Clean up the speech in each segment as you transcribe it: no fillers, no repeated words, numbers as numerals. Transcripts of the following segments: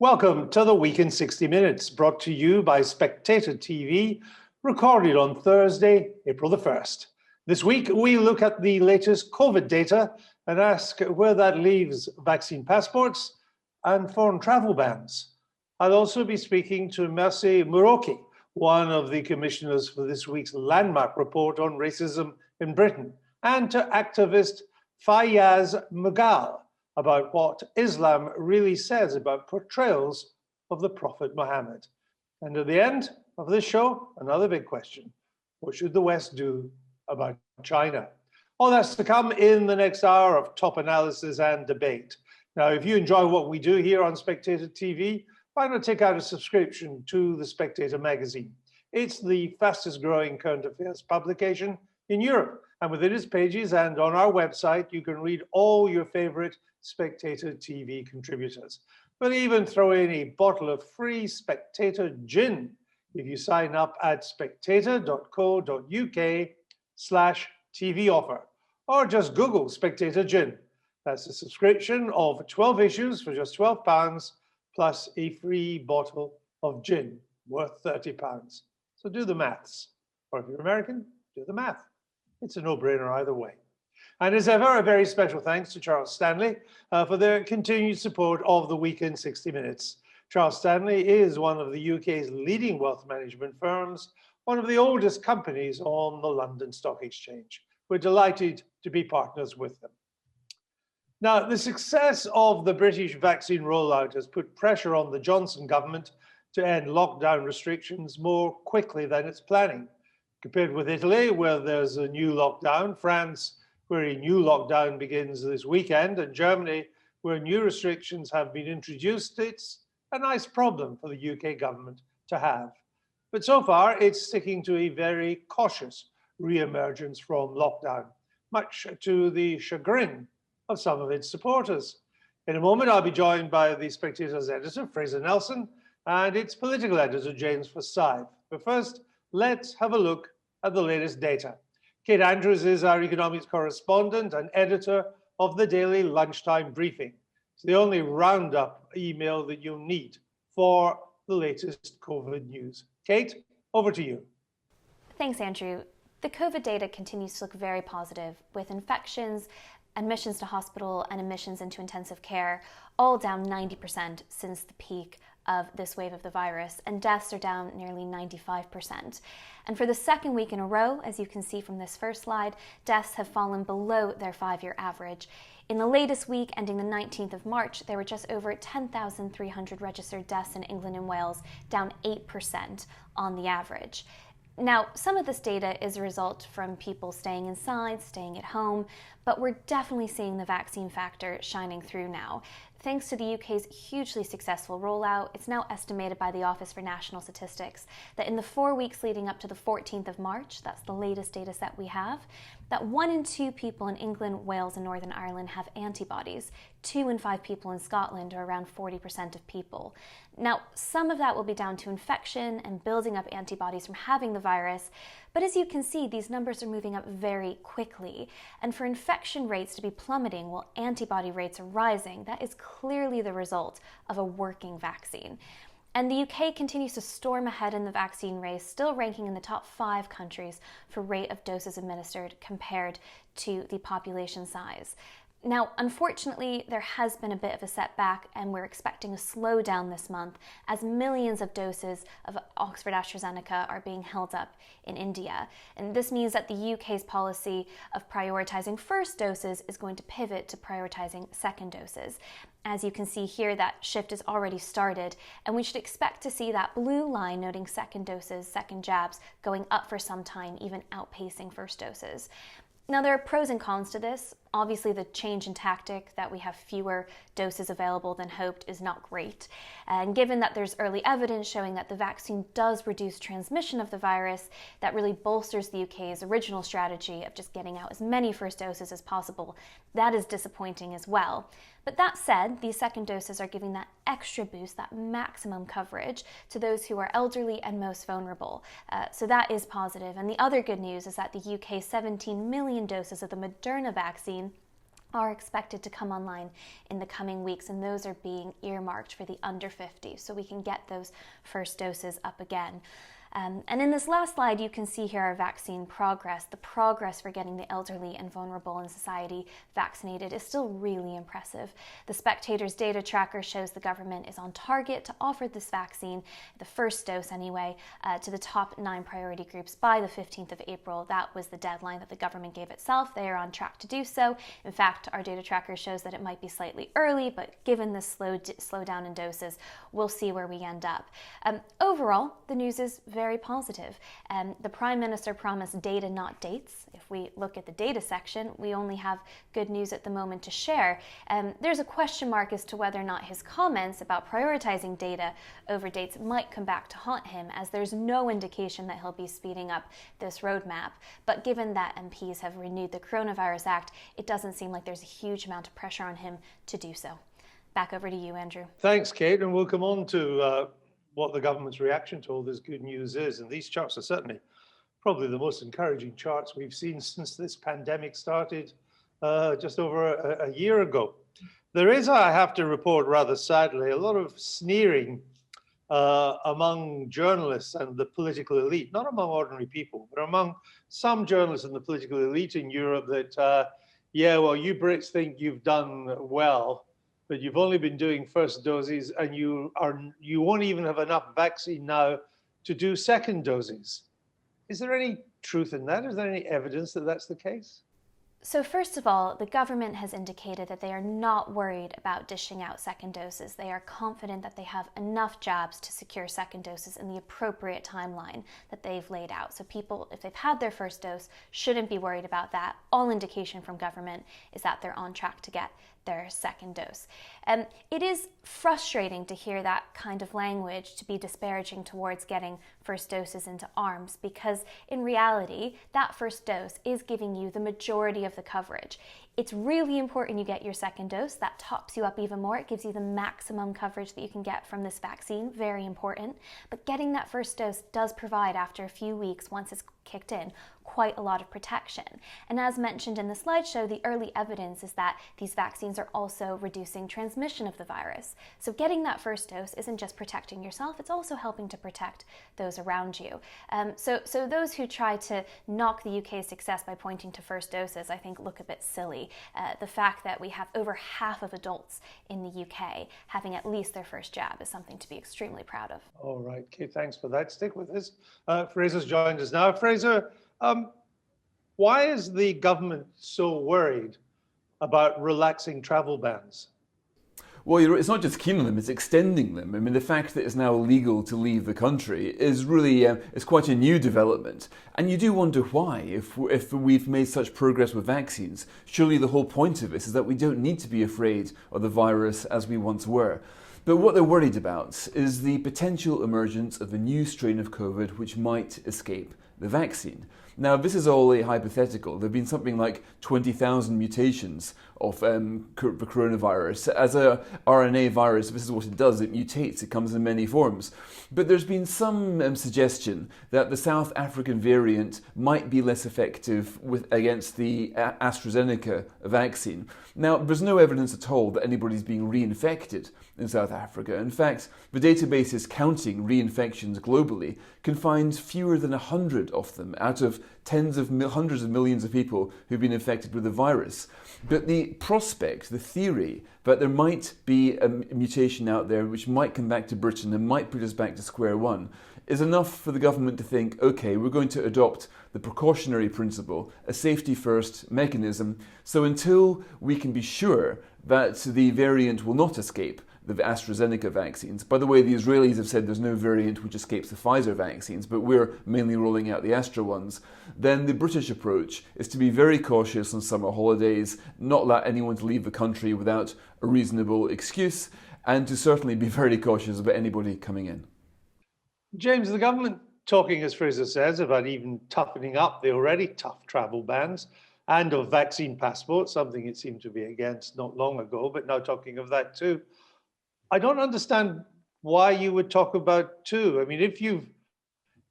Welcome to the Week in 60 Minutes, brought to you by SpectatorTV, recorded on Thursday, April the 1st. This week, we look at the latest COVID data and ask where that leaves vaccine passports and foreign travel bans. I'll also be speaking to Mercy Muroki, one of the commissioners for this week's landmark report on racism in Britain, and to activist Fiyaz Mughal about what Islam really says about portrayals of the Prophet Muhammad. And at the end of this show, another big question: what should the West do about China? All that's to come in the next hour of top analysis and debate. Now, if you enjoy what we do here on Spectator TV, why not take out a subscription to the Spectator magazine? It's the fastest growing current affairs publication in Europe. And within its pages and on our website, you can read all your favorite Spectator TV contributors. But even throw in a bottle of free Spectator gin if you sign up at spectator.co.uk/TV offer, or just Google Spectator gin. That's a subscription of 12 issues for just £12, plus a free bottle of gin worth £30. So do the maths. Or if you're American, do the math. It's a no-brainer either way. And as ever, a very special thanks to Charles Stanley for their continued support of the Week in 60 Minutes. Charles Stanley is one of the UK's leading wealth management firms, one of the oldest companies on the London Stock Exchange. We're delighted to be partners with them. Now, the success of the British vaccine rollout has put pressure on the Johnson government to end lockdown restrictions more quickly than it's planning. Compared with Italy, where there's a new lockdown, France, where a new lockdown begins this weekend, and Germany, where new restrictions have been introduced, it's a nice problem for the UK government to have. But so far, it's sticking to a very cautious re-emergence from lockdown, much to the chagrin of some of its supporters. In a moment, I'll be joined by the Spectator's editor, Fraser Nelson, and its political editor, James Forsyth. But first, let's have a look at the latest data. Kate Andrews is our economics correspondent and editor of the daily lunchtime briefing. It's the only roundup email that you'll need for the latest COVID news. Kate, over to you. Thanks, Andrew. The COVID data continues to look very positive, with infections, admissions to hospital, and admissions into intensive care all down 90% since the peak of this wave of the virus, and deaths are down nearly 95%. And for the second week in a row, as you can see from this first slide, deaths have fallen below their 5-year average. In the latest week, ending the 19th of March, there were just over 10,300 registered deaths in England and Wales, down 8% on the average. Now, some of this data is a result from people staying inside, staying at home, but we're definitely seeing the vaccine factor shining through now. Thanks to the UK's hugely successful rollout, it's now estimated by the Office for National Statistics that in the 4 weeks leading up to the 14th of March, that's the latest data set we have, that 1 in 2 people in England, Wales, and Northern Ireland have antibodies. 2 in 5 people in Scotland, or around 40% of people. Now, some of that will be down to infection and building up antibodies from having the virus, but as you can see, these numbers are moving up very quickly. And for infection rates to be plummeting while antibody rates are rising, that is clearly the result of a working vaccine. And the UK continues to storm ahead in the vaccine race, still ranking in the top 5 countries for rate of doses administered compared to the population size. Now, unfortunately, there has been a bit of a setback, and we're expecting a slowdown this month as millions of doses of Oxford AstraZeneca are being held up in India. And this means that the UK's policy of prioritizing first doses is going to pivot to prioritizing second doses. As you can see here, that shift has already started, and we should expect to see that blue line noting second doses, second jabs, going up for some time, even outpacing first doses. Now, there are pros and cons to this. Obviously, the change in tactic that we have fewer doses available than hoped is not great. And given that there's early evidence showing that the vaccine does reduce transmission of the virus, that really bolsters the UK's original strategy of just getting out as many first doses as possible. That is disappointing as well. But that said, these second doses are giving that extra boost, that maximum coverage to those who are elderly and most vulnerable. So that is positive. And the other good news is that the UK's 17 million doses of the Moderna vaccine are expected to come online in the coming weeks, and those are being earmarked for the under 50, so we can get those first doses up again. And in this last slide, you can see here our vaccine progress. The progress for getting the elderly and vulnerable in society vaccinated is still really impressive. The Spectator's data tracker shows the government is on target to offer this vaccine, the first dose anyway, to the top 9 priority groups by the 15th of April. That was the deadline that the government gave itself. They are on track to do so. In fact, our data tracker shows that it might be slightly early, but given the slowdown in doses, we'll see where we end up. Overall, the news is very positive. The Prime Minister promised data, not dates. If we look at the data section, we only have good news at the moment to share. There's a question mark as to whether or not his comments about prioritizing data over dates might come back to haunt him, as there's no indication that he'll be speeding up this roadmap. But given that MPs have renewed the Coronavirus Act, it doesn't seem like there's a huge amount of pressure on him to do so. Back over to you, Andrew. Thanks, Kate, and we'll come on to what the government's reaction to all this good news is. And these charts are certainly probably the most encouraging charts we've seen since this pandemic started just over a year ago. There is, I have to report rather sadly, a lot of sneering among journalists and the political elite, not among ordinary people, but among some journalists and the political elite in Europe that, yeah, well, you Brits think you've done well, but you've only been doing first doses, and you won't even have enough vaccine now to do second doses. Is there any truth in that? Is there any evidence that that's the case? So first of all, the government has indicated that they are not worried about dishing out second doses. They are confident that they have enough jabs to secure second doses in the appropriate timeline that they've laid out. So people, if they've had their first dose, shouldn't be worried about that. All indication from government is that they're on track to get their second dose. It is frustrating to hear that kind of language, to be disparaging towards getting first doses into arms, because in reality, that first dose is giving you the majority of the coverage. It's really important you get your second dose. That tops you up even more. It gives you the maximum coverage that you can get from this vaccine. Very important. But getting that first dose does provide, after a few weeks, once it's kicked in, quite a lot of protection. And as mentioned in the slideshow, the early evidence is that these vaccines are also reducing transmission of the virus. So getting that first dose isn't just protecting yourself, it's also helping to protect those around you. So those who try to knock the UK's success by pointing to first doses, I think, look a bit silly. The fact that we have over half of adults in the UK having at least their first jab is something to be extremely proud of. All right, Kate, thanks for that. Stick with us. Fraser's joined us now. Fraser, why is the government so worried about relaxing travel bans? Well, it's not just keen on them, it's extending them. I mean, the fact that it's now legal to leave the country is really it's quite a new development. And you do wonder why, if we've made such progress with vaccines. Surely the whole point of this is that we don't need to be afraid of the virus as we once were. But what they're worried about is the potential emergence of a new strain of COVID which might escape the vaccine. Now, this is all a hypothetical. There have been something like 20,000 mutations of the coronavirus. As a RNA virus, this is what it does. It mutates. It comes in many forms. But there's been some suggestion that the South African variant might be less effective against the AstraZeneca vaccine. Now, there's no evidence at all that anybody's being reinfected in South Africa. In fact, the databases counting reinfections globally can find fewer than 100 of them out of hundreds of millions of people who've been infected with the virus. But the prospect, the theory that there might be a mutation out there which might come back to Britain and might put us back to square one is enough for the government to think, okay, we're going to adopt the precautionary principle, a safety first mechanism, so until we can be sure that the variant will not escape the AstraZeneca vaccines. By the way, the Israelis have said there's no variant which escapes the Pfizer vaccines, but we're mainly rolling out the Astra ones. Then the British approach is to be very cautious on summer holidays, not let anyone to leave the country without a reasonable excuse, and to certainly be very cautious about anybody coming in. James, the government talking, as Fraser says, about even toughening up the already tough travel bans and of vaccine passports, something it seemed to be against not long ago, but now talking of that too. I don't understand why you would talk about two. I mean, if you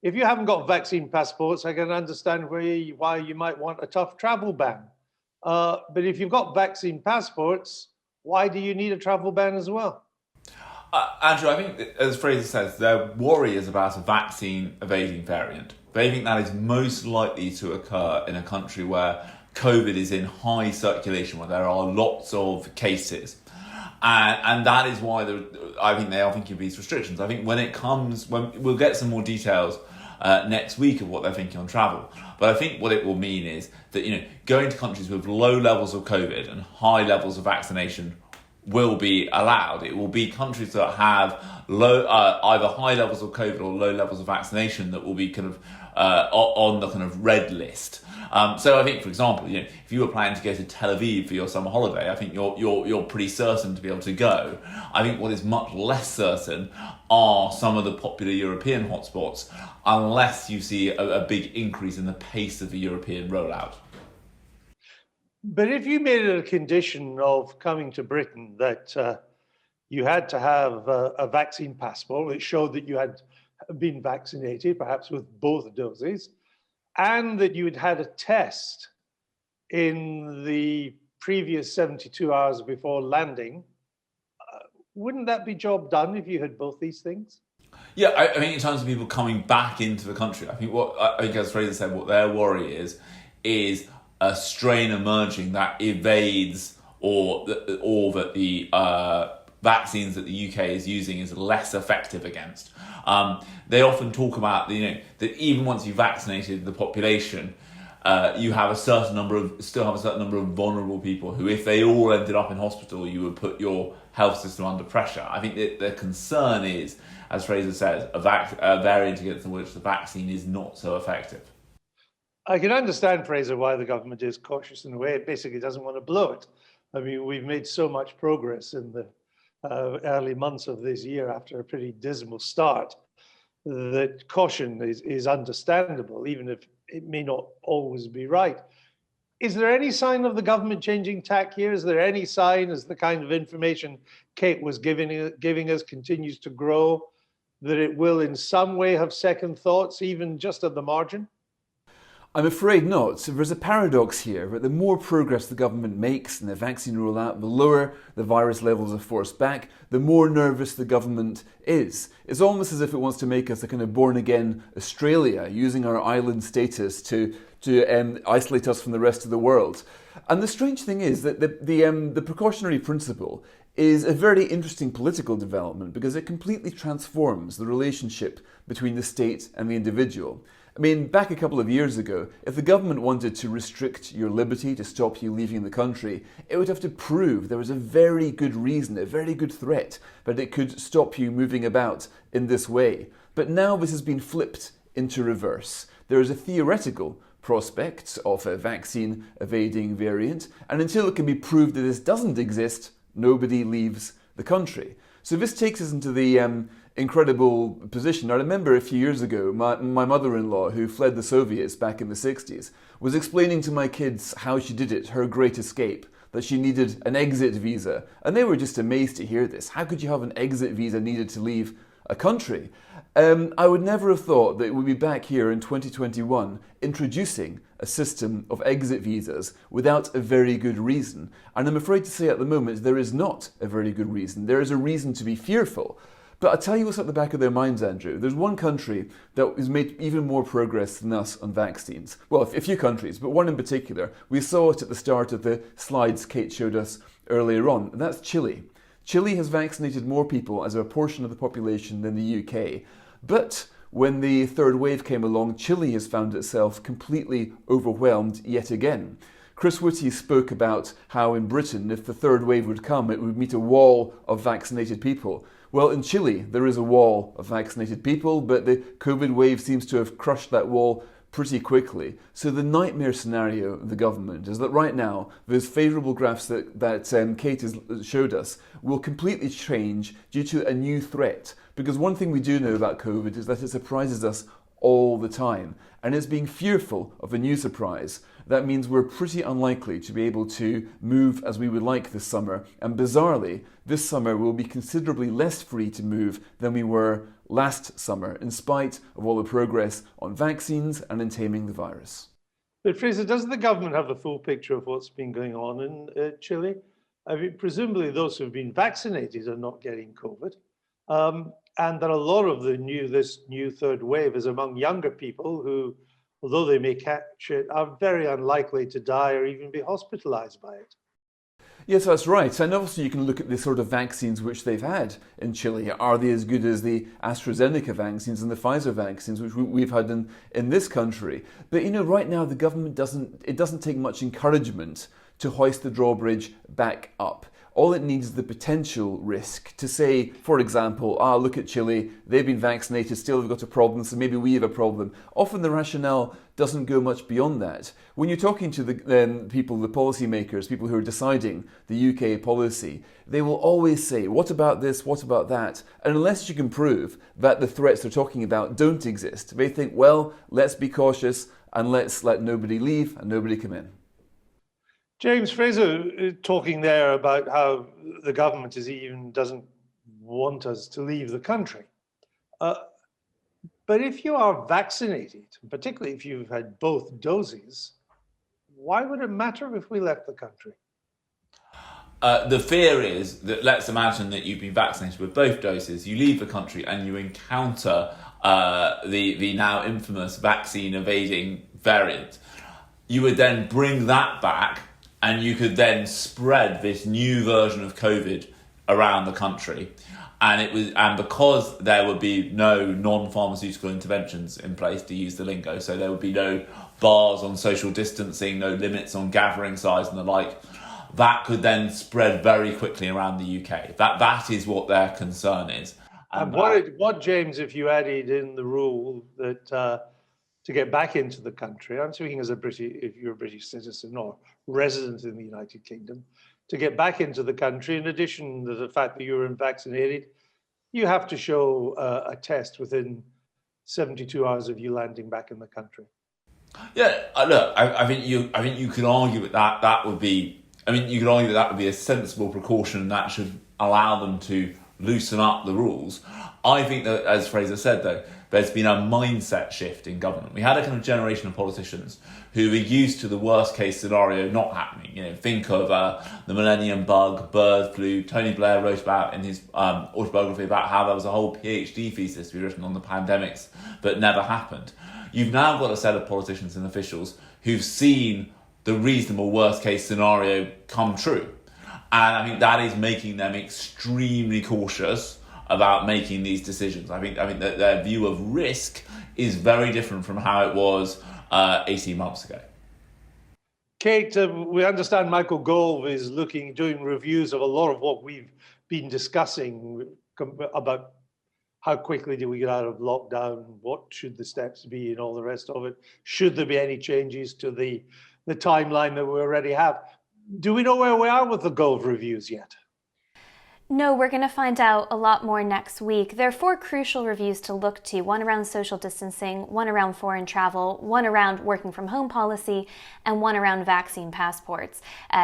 haven't got vaccine passports, I can understand why you might want a tough travel ban. But if you've got vaccine passports, why do you need a travel ban as well? Andrew, I think, as Fraser says, their worry is about a vaccine evading variant. They think that is most likely to occur in a country where COVID is in high circulation, where there are lots of cases. And that is why I think they are thinking of these restrictions. I think when we'll get some more details next week of what they're thinking on travel. But I think what it will mean is that, going to countries with low levels of COVID and high levels of vaccination will be allowed. It will be countries that have low, either high levels of COVID or low levels of vaccination that will be kind of on the kind of red list. So I think, for example, if you were planning to go to Tel Aviv for your summer holiday, I think you're pretty certain to be able to go. I think what is much less certain are some of the popular European hotspots, unless you see a big increase in the pace of the European rollout. But if you made it a condition of coming to Britain that you had to have a vaccine passport which showed that you had been vaccinated, perhaps with both doses, and that you had had a test in the previous 72 hours before landing, wouldn't that be job done if you had both these things? Yeah, I mean, in terms of people coming back into the country, I think as Fraser said, what their worry is a strain emerging that evades or that the vaccines that the UK is using is less effective against. They often talk about that even once you've vaccinated the population, you have still have a certain number of vulnerable people who, if they all ended up in hospital, you would put your health system under pressure. I think that the concern is, as Fraser says, a variant against which the vaccine is not so effective. I can understand, Fraser, why the government is cautious in a way. It basically doesn't want to blow it. I mean, we've made so much progress in the early months of this year after a pretty dismal start that caution is understandable, even if it may not always be right. Is there any sign of the government changing tack here? Is there any sign, as the kind of information Kate was giving us continues to grow, that it will in some way have second thoughts, even just at the margin? I'm afraid not. So there's a paradox here, that the more progress the government makes in the vaccine rollout, the lower the virus levels are forced back, the more nervous the government is. It's almost as if it wants to make us a kind of born-again Australia, using our island status to isolate us from the rest of the world. And the strange thing is that the precautionary principle is a very interesting political development because it completely transforms the relationship between the state and the individual. I mean, back a couple of years ago, if the government wanted to restrict your liberty, to stop you leaving the country, it would have to prove there was a very good reason, a very good threat, that it could stop you moving about in this way. But now this has been flipped into reverse. There is a theoretical prospect of a vaccine evading variant, and until it can be proved that this doesn't exist, nobody leaves the country. So this takes us into the incredible position. I remember a few years ago, my mother-in-law, who fled the Soviets back in the 60s, was explaining to my kids how she did it, her great escape, that she needed an exit visa. And they were just amazed to hear this. How could you have an exit visa needed to leave a country? I would never have thought that we'd be back here in 2021 introducing a system of exit visas without a very good reason. And I'm afraid to say at the moment there is not a very good reason. There is a reason to be fearful. But I'll tell you what's at the back of their minds, Andrew. There's one country that has made even more progress than us on vaccines. Well, a few countries, but one in particular. We saw it at the start of the slides Kate showed us earlier on, and that's Chile. Chile has vaccinated more people as a portion of the population than the UK. But when the third wave came along, Chile has found itself completely overwhelmed yet again. Chris Whitty spoke about how in Britain, if the third wave would come, it would meet a wall of vaccinated people. Well, in Chile, there is a wall of vaccinated people, but the COVID wave seems to have crushed that wall pretty quickly. So the nightmare scenario of the government is that right now, those favourable graphs that Kate has showed us will completely change due to a new threat. Because one thing we do know about COVID is that it surprises us all the time. And it's being fearful of a new surprise. That means we're pretty unlikely to be able to move as we would like this summer. And bizarrely, this summer we'll be considerably less free to move than we were last summer, in spite of all the progress on vaccines and in taming the virus. But Fraser, doesn't the government have the full picture of what's been going on in Chile? I mean, presumably those who've been vaccinated are not getting COVID. And that a lot of this new third wave is among younger people who, although they may catch it, are very unlikely to die or even be hospitalized by it. Yes, that's right. And obviously you can look at the sort of vaccines which they've had in Chile. Are they as good as the AstraZeneca vaccines and the Pfizer vaccines which we've had in this country? But, right now the government doesn't take much encouragement to hoist the drawbridge back up. All it needs is the potential risk to say, for example, look at Chile, they've been vaccinated, still they've got a problem, so maybe we have a problem. Often the rationale doesn't go much beyond that. When you're talking to the people, the policymakers, people who are deciding the UK policy, they will always say, what about this, what about that? And unless you can prove that the threats they're talking about don't exist, they think, well, let's be cautious and let's let nobody leave and nobody come in. James, Fraser talking there about how the government doesn't want us to leave the country. But if you are vaccinated, particularly if you've had both doses, why would it matter if we left the country? The fear is that, let's imagine that you've been vaccinated with both doses, you leave the country and you encounter the now infamous vaccine evading variant. You would then bring that back and you could then spread this new version of COVID around the country. And because there would be no non-pharmaceutical interventions in place, to use the lingo, so there would be no bars on social distancing, no limits on gathering size and the like, that could then spread very quickly around the UK. That is what their concern is. And what, James, if you added in the rule that to get back into the country, I'm speaking as if you're a British citizen or resident in the United Kingdom, to get back into the country, in addition to the fact that you're vaccinated, you have to show a test within 72 hours of you landing back in the country. Yeah, look, I think you could argue that would be. I mean, you could argue that would be a sensible precaution that should allow them to loosen up the rules. I think that, as Fraser said, though, there's been a mindset shift in government. We had a kind of generation of politicians who were used to the worst case scenario not happening. Think of the millennium bug, bird flu. Tony Blair wrote about in his autobiography about how there was a whole PhD thesis to be written on the pandemics that never happened. You've now got a set of politicians and officials who've seen the reasonable worst case scenario come true. And I think that is making them extremely cautious about making these decisions. I think that their view of risk is very different from how it was 18 months ago. Kate, we understand Michael Gove is doing reviews of a lot of what we've been discussing about how quickly do we get out of lockdown, what should the steps be and all the rest of it. Should there be any changes to the timeline that we already have? Do we know where we are with the Gove reviews yet? No, we're going to find out a lot more next week. There are 4 crucial reviews to look to, one around social distancing, one around foreign travel, one around working from home policy, and one around vaccine passports,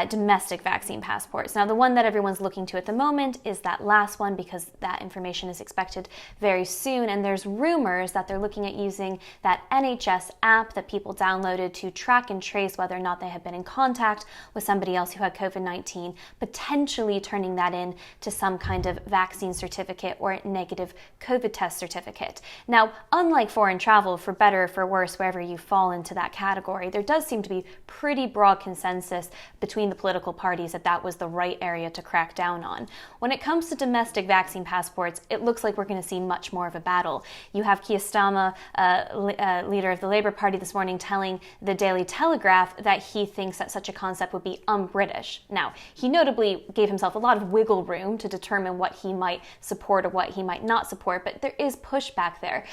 domestic vaccine passports. Now, the one that everyone's looking to at the moment is that last one because that information is expected very soon. And there's rumors that they're looking at using that NHS app that people downloaded to track and trace whether or not they have been in contact with somebody else who had COVID-19, potentially turning that in to some kind of vaccine certificate or negative COVID test certificate. Now, unlike foreign travel, for better or for worse, wherever you fall into that category, there does seem to be pretty broad consensus between the political parties that that was the right area to crack down on. When it comes to domestic vaccine passports, it looks like we're going to see much more of a battle. You have Keir Starmer, leader of the Labour Party, this morning telling the Daily Telegraph that he thinks that such a concept would be un-British. Now, he notably gave himself a lot of wiggle room to determine what he might support or what he might not support, but there is pushback there.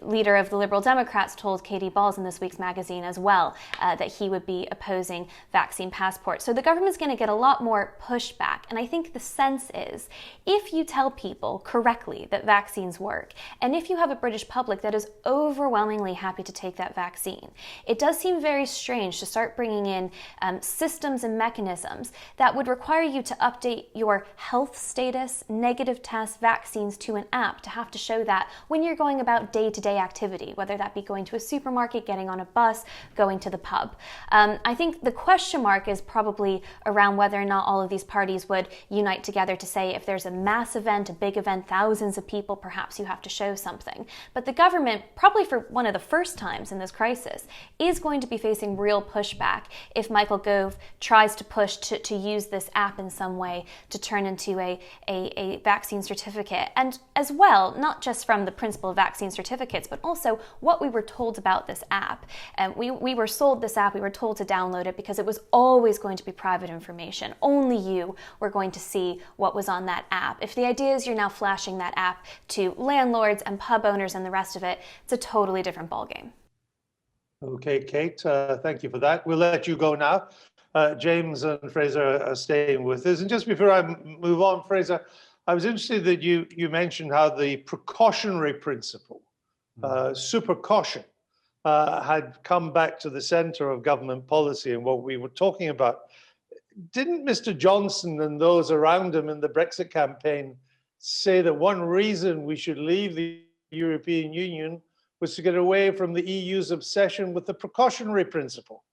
Leader of the Liberal Democrats told Katie Balls in this week's magazine as well that he would be opposing vaccine passports. So the government's going to get a lot more pushback. And I think the sense is, if you tell people correctly that vaccines work, and if you have a British public that is overwhelmingly happy to take that vaccine, it does seem very strange to start bringing in systems and mechanisms that would require you to update your health status, negative tests, vaccines to an app to have to show that when you're going about day-to-day activity, whether that be going to a supermarket, getting on a bus, going to the pub. I think the question mark is probably around whether or not all of these parties would unite together to say if there's a mass event, a big event, thousands of people, perhaps you have to show something. But the government, probably for one of the first times in this crisis, is going to be facing real pushback if Michael Gove tries to push to use this app in some way to turn into a vaccine certificate. And as well, not just from the principle of vaccine certificates, but also what we were told about this app. And we were sold this app, we were told to download it because it was always going to be private information. Only you were going to see what was on that app. If the idea is you're now flashing that app to landlords and pub owners and the rest of it, it's a totally different ballgame. Okay, Kate, thank you for that. We'll let you go now. James and Fraser are staying with us. And just before I move on, Fraser, I was interested that you mentioned how the precautionary principle, super caution, had come back to the center of government policy and what we were talking about. Didn't Mr. Johnson and those around him in the Brexit campaign say that one reason we should leave the European Union was to get away from the EU's obsession with the precautionary principle?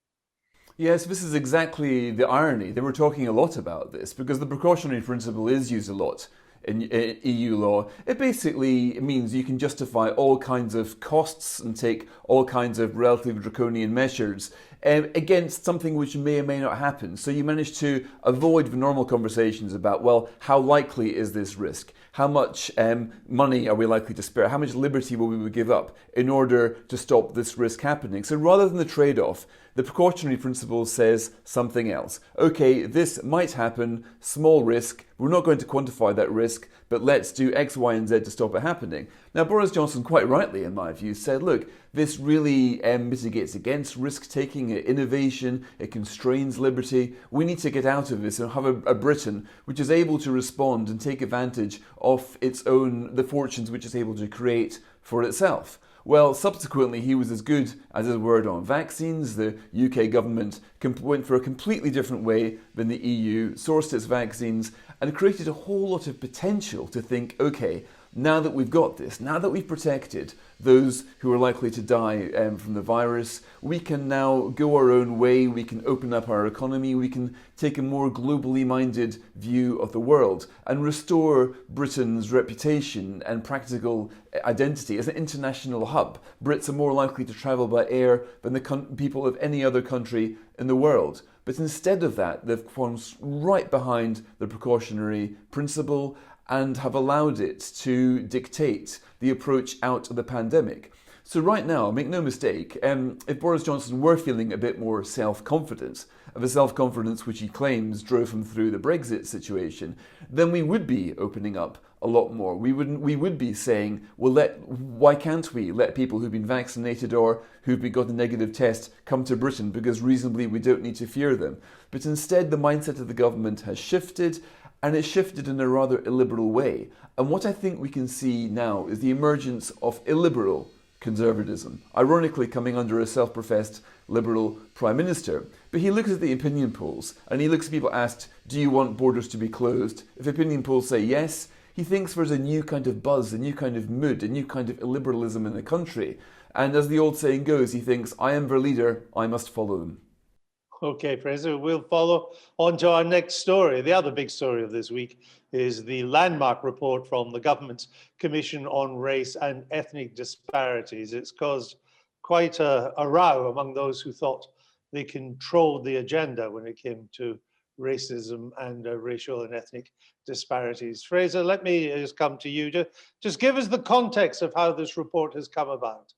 Yes, this is exactly the irony. They were talking a lot about this because the precautionary principle is used a lot in EU law. It basically means you can justify all kinds of costs and take all kinds of relatively draconian measures against something which may or may not happen. So you manage to avoid the normal conversations about, well, how likely is this risk? How much money are we likely to spare? How much liberty will we give up in order to stop this risk happening? So rather than the trade-off, the precautionary principle says something else. Okay, this might happen, small risk. We're not going to quantify that risk, but let's do X, Y, and Z to stop it happening. Now, Boris Johnson, quite rightly, in my view, said, look, this really mitigates against risk-taking, innovation, it constrains liberty. We need to get out of this and have a Britain which is able to respond and take advantage of the fortunes which it's able to create for itself. Well, subsequently, he was as good as his word on vaccines. The UK government went for a completely different way than the EU, sourced its vaccines, and created a whole lot of potential to think, okay, now that we've got this, now that we've protected those who are likely to die from the virus, we can now go our own way, we can open up our economy, we can take a more globally minded view of the world and restore Britain's reputation and practical identity as an international hub. Brits are more likely to travel by air than the people of any other country in the world. But instead of that, they've gone right behind the precautionary principle and have allowed it to dictate the approach out of the pandemic. So right now, make no mistake, if Boris Johnson were feeling a bit more self-confidence, the self-confidence which he claims drove him through the Brexit situation, then we would be opening up a lot more. We would be saying, well, why can't we let people who've been vaccinated or who've got a negative test come to Britain because reasonably we don't need to fear them. But instead, the mindset of the government has shifted, and it shifted in a rather illiberal way. And what I think we can see now is the emergence of illiberal conservatism, ironically coming under a self-professed liberal prime minister. But he looks at the opinion polls and he looks at people asked, do you want borders to be closed? If opinion polls say yes, he thinks there's a new kind of buzz, a new kind of mood, a new kind of illiberalism in the country. And as the old saying goes, he thinks, I am their leader, I must follow them. Okay, Fraser, we'll follow on to our next story. The other big story of this week is the landmark report from the government's Commission on Race and Ethnic Disparities. It's caused quite a row among those who thought they controlled the agenda when it came to racism and racial and ethnic disparities. Fraser, let me just come to you. Just give us the context of how this report has come about.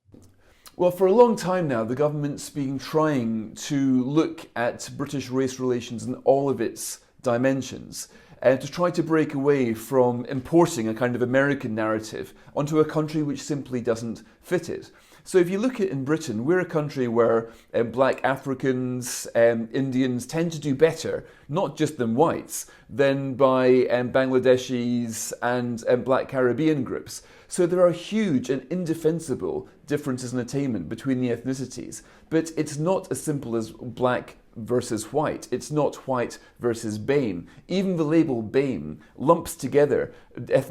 Well, for a long time now, the government's been trying to look at British race relations in all of its dimensions and to try to break away from importing a kind of American narrative onto a country which simply doesn't fit it. So if you look at in Britain, we're a country where black Africans, Indians tend to do better, not just than whites, than by Bangladeshis and black Caribbean groups. So there are huge and indefensible differences in attainment between the ethnicities. But it's not as simple as black versus white. It's not white versus BAME. Even the label BAME lumps together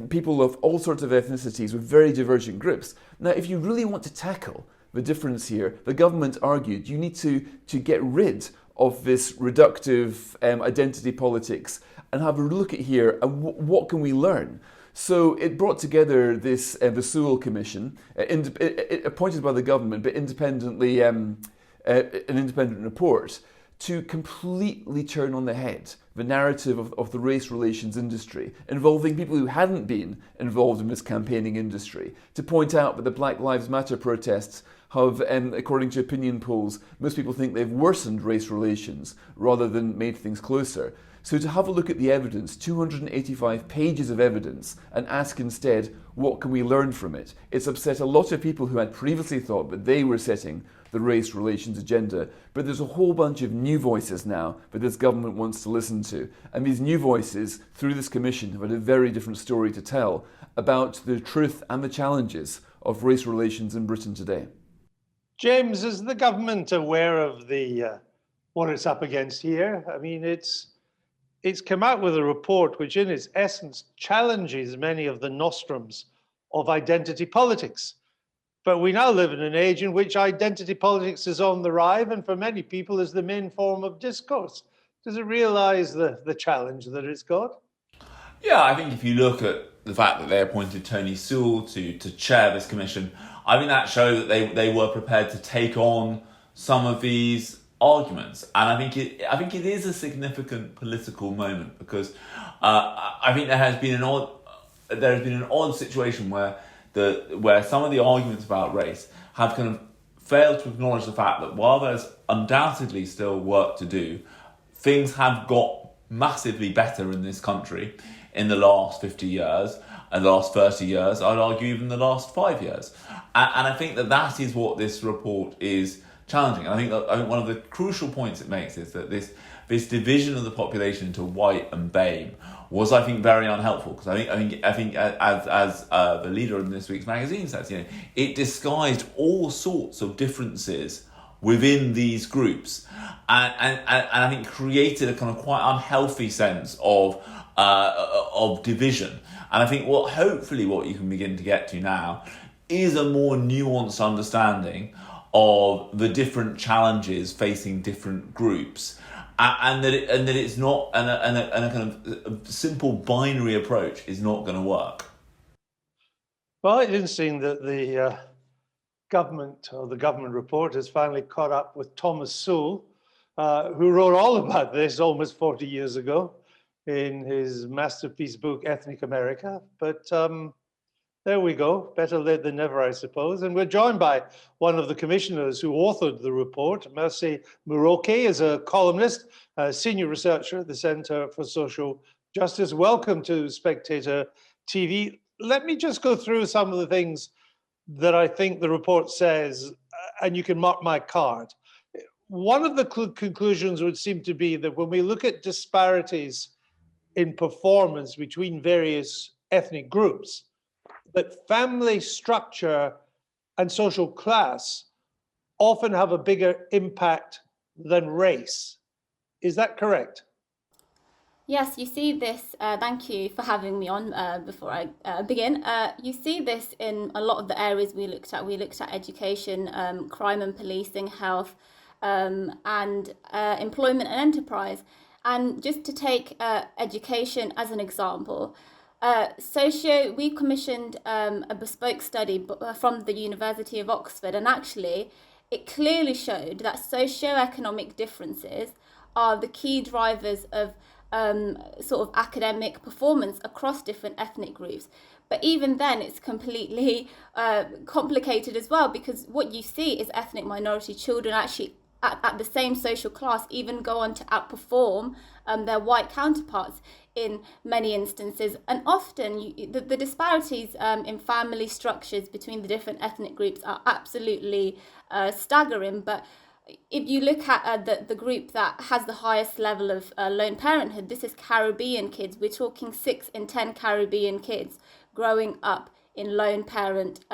people of all sorts of ethnicities with very divergent groups. Now, if you really want to tackle the difference here, the government argued you need to get rid of this reductive identity politics and have a look at here and what can we learn. So it brought together this the Sewell Commission, appointed by the government but independently, an independent report, to completely turn on the head the narrative of the race relations industry, involving people who hadn't been involved in this campaigning industry, to point out that the Black Lives Matter protests have, according to opinion polls, most people think they've worsened race relations rather than made things closer. So to have a look at the evidence, 285 pages of evidence, and ask instead, what can we learn from it? It's upset a lot of people who had previously thought that they were setting the race relations agenda, but there's a whole bunch of new voices now that this government wants to listen to. And these new voices, through this commission, have had a very different story to tell about the truth and the challenges of race relations in Britain today. James, is the government aware of the what it's up against here? I mean, it's come out with a report which in its essence challenges many of the nostrums of identity politics. But we now live in an age in which identity politics is on the rise, and for many people is the main form of discourse. Does it realise the challenge that it's got? Yeah, I think if you look at the fact that they appointed Tony Sewell to chair this commission, I think that showed that they were prepared to take on some of these arguments, and I think it is a significant political moment because I think there has been an odd situation where some of the arguments about race have kind of failed to acknowledge the fact that while there's undoubtedly still work to do, things have got massively better in this country in the last 50 years, and the last 30 years, I'd argue even the last 5 years. And I think that is what this report is challenging. And I think one of the crucial points it makes is that this division of the population into white and BAME was, I think, very unhelpful, because I think as the leader in this week's magazine says, it disguised all sorts of differences within these groups, and I think created a kind of quite unhealthy sense of division. And I think hopefully what you can begin to get to now is a more nuanced understanding of the different challenges facing different groups, and that it's not and a kind of simple binary approach is not going to work. Well, it's interesting that the government report has finally caught up with Thomas Sowell, who wrote all about this almost 40 years ago in his masterpiece book Ethnic America. But there we go, better late than never, I suppose. And we're joined by one of the commissioners who authored the report. Mercy Muroki is a columnist, a senior researcher at the Centre for Social Justice. Welcome to Spectator TV. Let me just go through some of the things that I think the report says, and you can mark my card. One of the conclusions would seem to be that when we look at disparities in performance between various ethnic groups, that family structure and social class often have a bigger impact than race. Is that correct? Yes, you see this, thank you for having me on before I begin. You see this in a lot of the areas we looked at. We looked at education, crime and policing, health, and employment and enterprise. And just to take education as an example, we commissioned a bespoke study from the University of Oxford, and actually it clearly showed that socio-economic differences are the key drivers of sort of academic performance across different ethnic groups. But even then, it's completely complicated as well, because what you see is ethnic minority children actually at the same social class even go on to outperform their white counterparts in many instances. And often the disparities in family structures between the different ethnic groups are absolutely staggering. But if you look at the group that has the highest level of lone parenthood, this is Caribbean kids. We're talking 6 in 10 Caribbean kids growing up in lone parent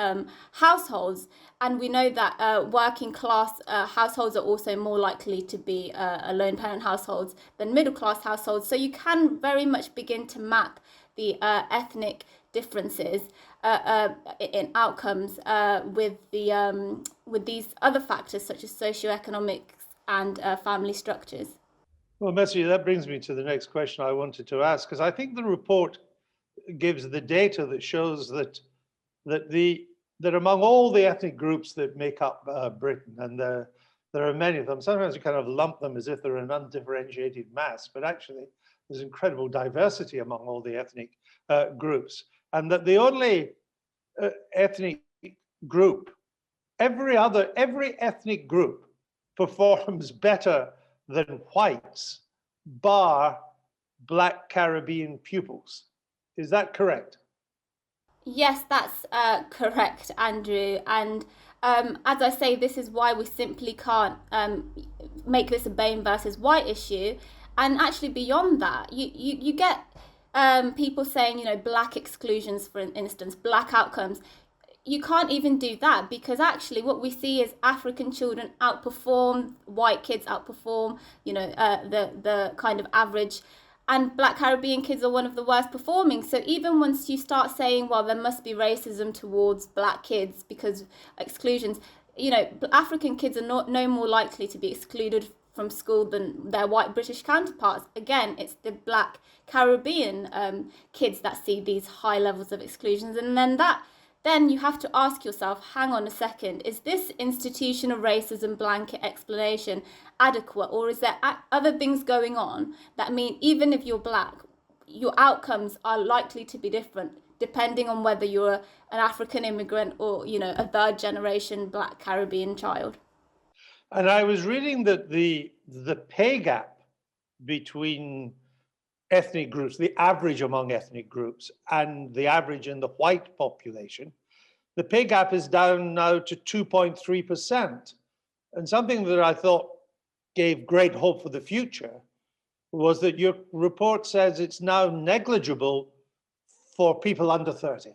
households. And we know that working class households are also more likely to be lone parent households than middle class households. So you can very much begin to map the ethnic differences in outcomes with these other factors such as socioeconomics and family structures. Well, Mercy, that brings me to the next question I wanted to ask, because I think the report gives the data that shows that among all the ethnic groups that make up Britain, and there are many of them, sometimes we kind of lump them as if they're an undifferentiated mass, but actually there's incredible diversity among all the ethnic groups, and that the only ethnic group, every ethnic group performs better than whites, bar Black Caribbean pupils. Is that correct? Yes, that's correct, Andrew. And as I say, this is why we simply can't make this a BAME versus white issue. And actually beyond that, you get people saying, you know, Black exclusions, for instance, Black outcomes. You can't even do that, because actually what we see is African children outperform, white kids outperform, you know, the kind of average, and Black Caribbean kids are one of the worst performing. So even once you start saying, well, there must be racism towards Black kids because exclusions, you know, African kids are no more likely to be excluded from school than their white British counterparts. Again, it's the Black Caribbean kids that see these high levels of exclusions, and then you have to ask yourself, hang on a second, is this institutional racism blanket explanation adequate, or is there other things going on that mean even if you're Black, your outcomes are likely to be different depending on whether you're an African immigrant or, you know, a third generation Black Caribbean child? And I was reading that the pay gap between ethnic groups, the average among ethnic groups and the average in the white population, the pay gap is down now to 2.3%. And something that I thought gave great hope for the future was that your report says it's now negligible for people under 30.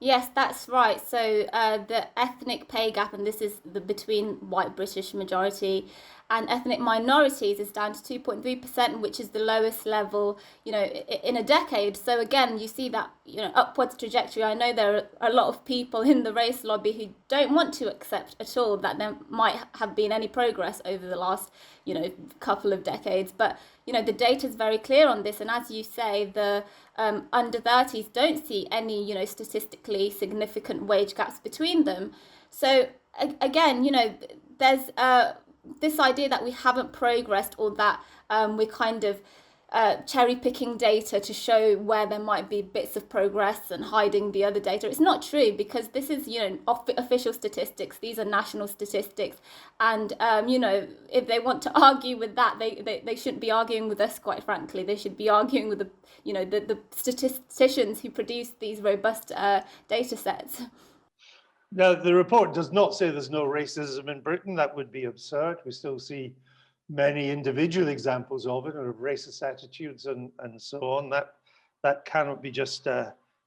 Yes, that's right. So the ethnic pay gap, and this is between white British majority and ethnic minorities, is down to 2.3%, which is the lowest level, you know, in a decade. So again, you see that, you know, upwards trajectory. I know there are a lot of people in the race lobby who don't want to accept at all that there might have been any progress over the last, you know, couple of decades. But, you know, the data is very clear on this. And as you say, the under 30s don't see any, you know, statistically significant wage gaps between them. So again, you know, there's this idea that we haven't progressed, or that we're kind of cherry picking data to show where there might be bits of progress and hiding the other data. It's not true, because this is, you know, official statistics. These are national statistics, and you know, if they want to argue with that, they shouldn't be arguing with us, quite frankly. They should be arguing with the statisticians who produce these robust data sets. Now, the report does not say there's no racism in Britain. That would be absurd. We still see many individual examples of it, of racist attitudes and so on. That cannot be just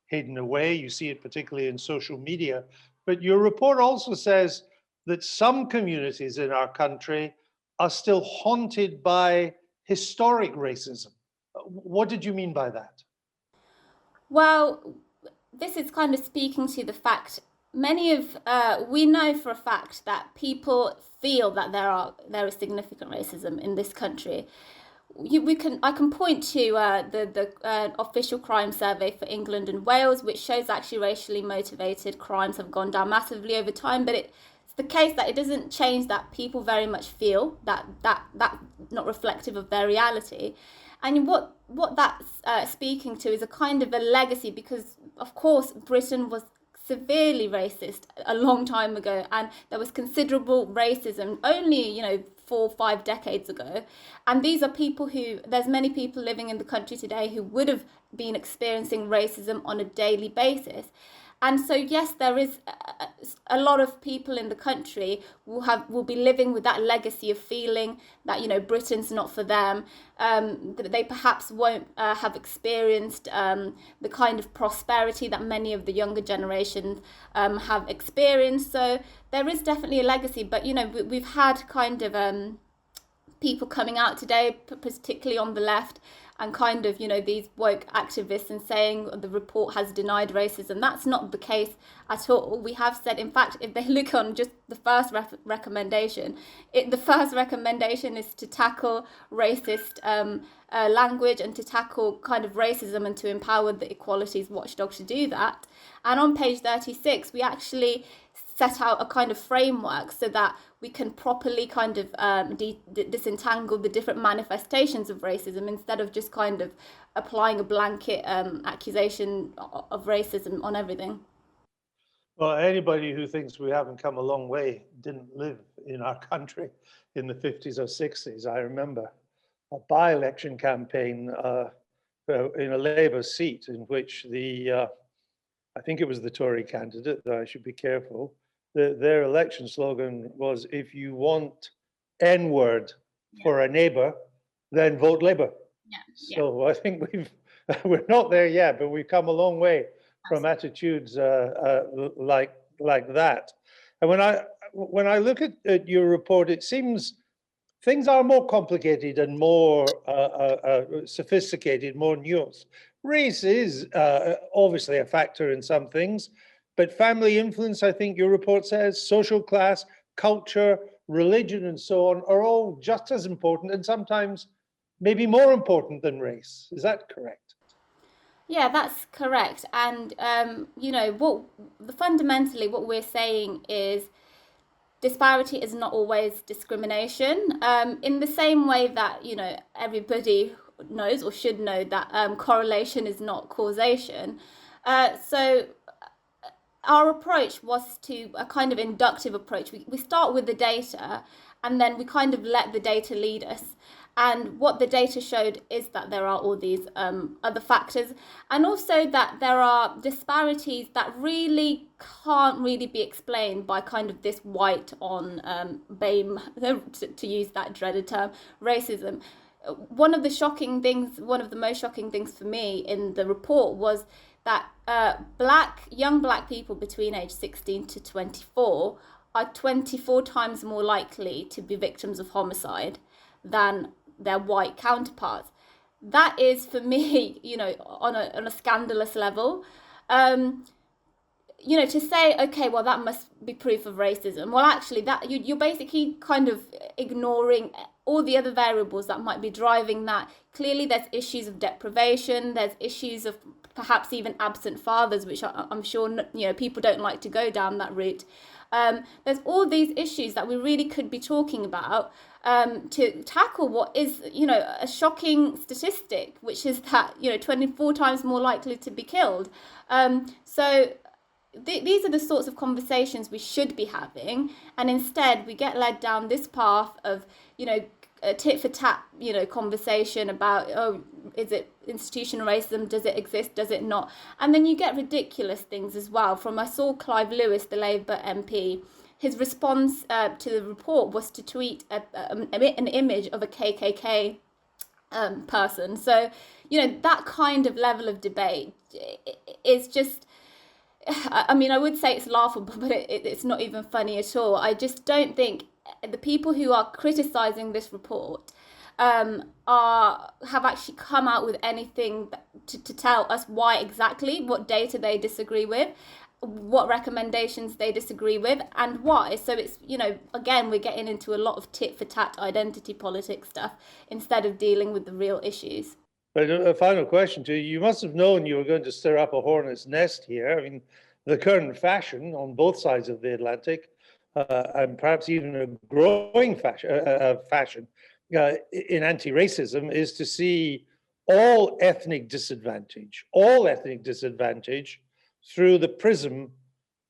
hidden away. You see it particularly in social media. But your report also says that some communities in our country are still haunted by historic racism. What did you mean by that? Well, this is kind of speaking to the fact we know for a fact that people feel that there is significant racism in this country. I can point to the official crime survey for England and Wales, which shows actually racially motivated crimes have gone down massively over time. But it's the case that it doesn't change that people very much feel that not reflective of their reality. And what that's speaking to is a kind of a legacy, because of course Britain was severely racist a long time ago, and there was considerable racism only, you know, 4 or 5 decades ago. And these are people there's many people living in the country today who would have been experiencing racism on a daily basis. And so, yes, there is a lot of people in the country will be living with that legacy of feeling that, you know, Britain's not for them. That they perhaps won't have experienced the kind of prosperity that many of the younger generations have experienced. So there is definitely a legacy, but, you know, we've had kind of people coming out today, particularly on the left, and kind of, you know, these woke activists and saying the report has denied racism. That's not the case at all. We have said, in fact, if they look on just the first recommendation, the first recommendation is to tackle racist language and to tackle kind of racism and to empower the equalities watchdog to do that. And on page 36, we actually set out a kind of framework so that we can properly kind of disentangle the different manifestations of racism instead of just kind of applying a blanket accusation of racism on everything. Well, anybody who thinks we haven't come a long way didn't live in our country in the 50s or 60s. I remember a by-election campaign in a Labour seat in which I think it was the Tory candidate, I should be careful, their election slogan was, if you want N-word for a neighbour, then vote Labour. Yeah. So I think we're not there yet, but we've come a long way from attitudes like that. And when I look at your report, it seems things are more complicated and more sophisticated, more nuanced. Race is obviously a factor in some things, but family influence, I think your report says, social class, culture, religion, and so on are all just as important and sometimes maybe more important than race. Is that correct? Yeah, that's correct. And, you know, fundamentally what we're saying is disparity is not always discrimination. In the same way that, you know, everybody knows or should know that correlation is not causation. So our approach was to a kind of inductive approach. We start with the data and then we kind of let the data lead us. And what the data showed is that there are all these other factors, and also that there are disparities that really can't really be explained by kind of this white on BAME, to use that dreaded term, racism. One of the most shocking things for me in the report was that young black people between age 16 to 24 are 24 times more likely to be victims of homicide than their white counterparts. That is, for me, you know, on a scandalous level. You know, to say, okay, well, that must be proof of racism. Well, actually, that you're basically kind of ignoring all the other variables that might be driving that. Clearly, there's issues of deprivation. There's issues of perhaps even absent fathers, which I'm sure, you know, people don't like to go down that route. There's all these issues that we really could be talking about to tackle what is, you know, a shocking statistic, which is that, you know, 24 times more likely to be killed. So these are the sorts of conversations we should be having, and instead we get led down this path of, you know, a tit for tat, you know, conversation about, oh, is it institutional racism? Does it exist? Does it not? And then you get ridiculous things as well. I saw Clive Lewis, the Labour MP, his response to the report was to tweet an image of a KKK person. So, you know, that kind of level of debate is just, I mean, I would say it's laughable, but it's not even funny at all. I just don't think the people who are criticising this report have actually come out with anything to tell us why exactly, what data they disagree with, what recommendations they disagree with, and why. So it's, you know, again, we're getting into a lot of tit for tat identity politics stuff instead of dealing with the real issues. But a final question to you. You must have known you were going to stir up a hornet's nest here. I mean, the current fashion on both sides of the Atlantic, and perhaps even a growing fashion in anti-racism, is to see all ethnic disadvantage through the prism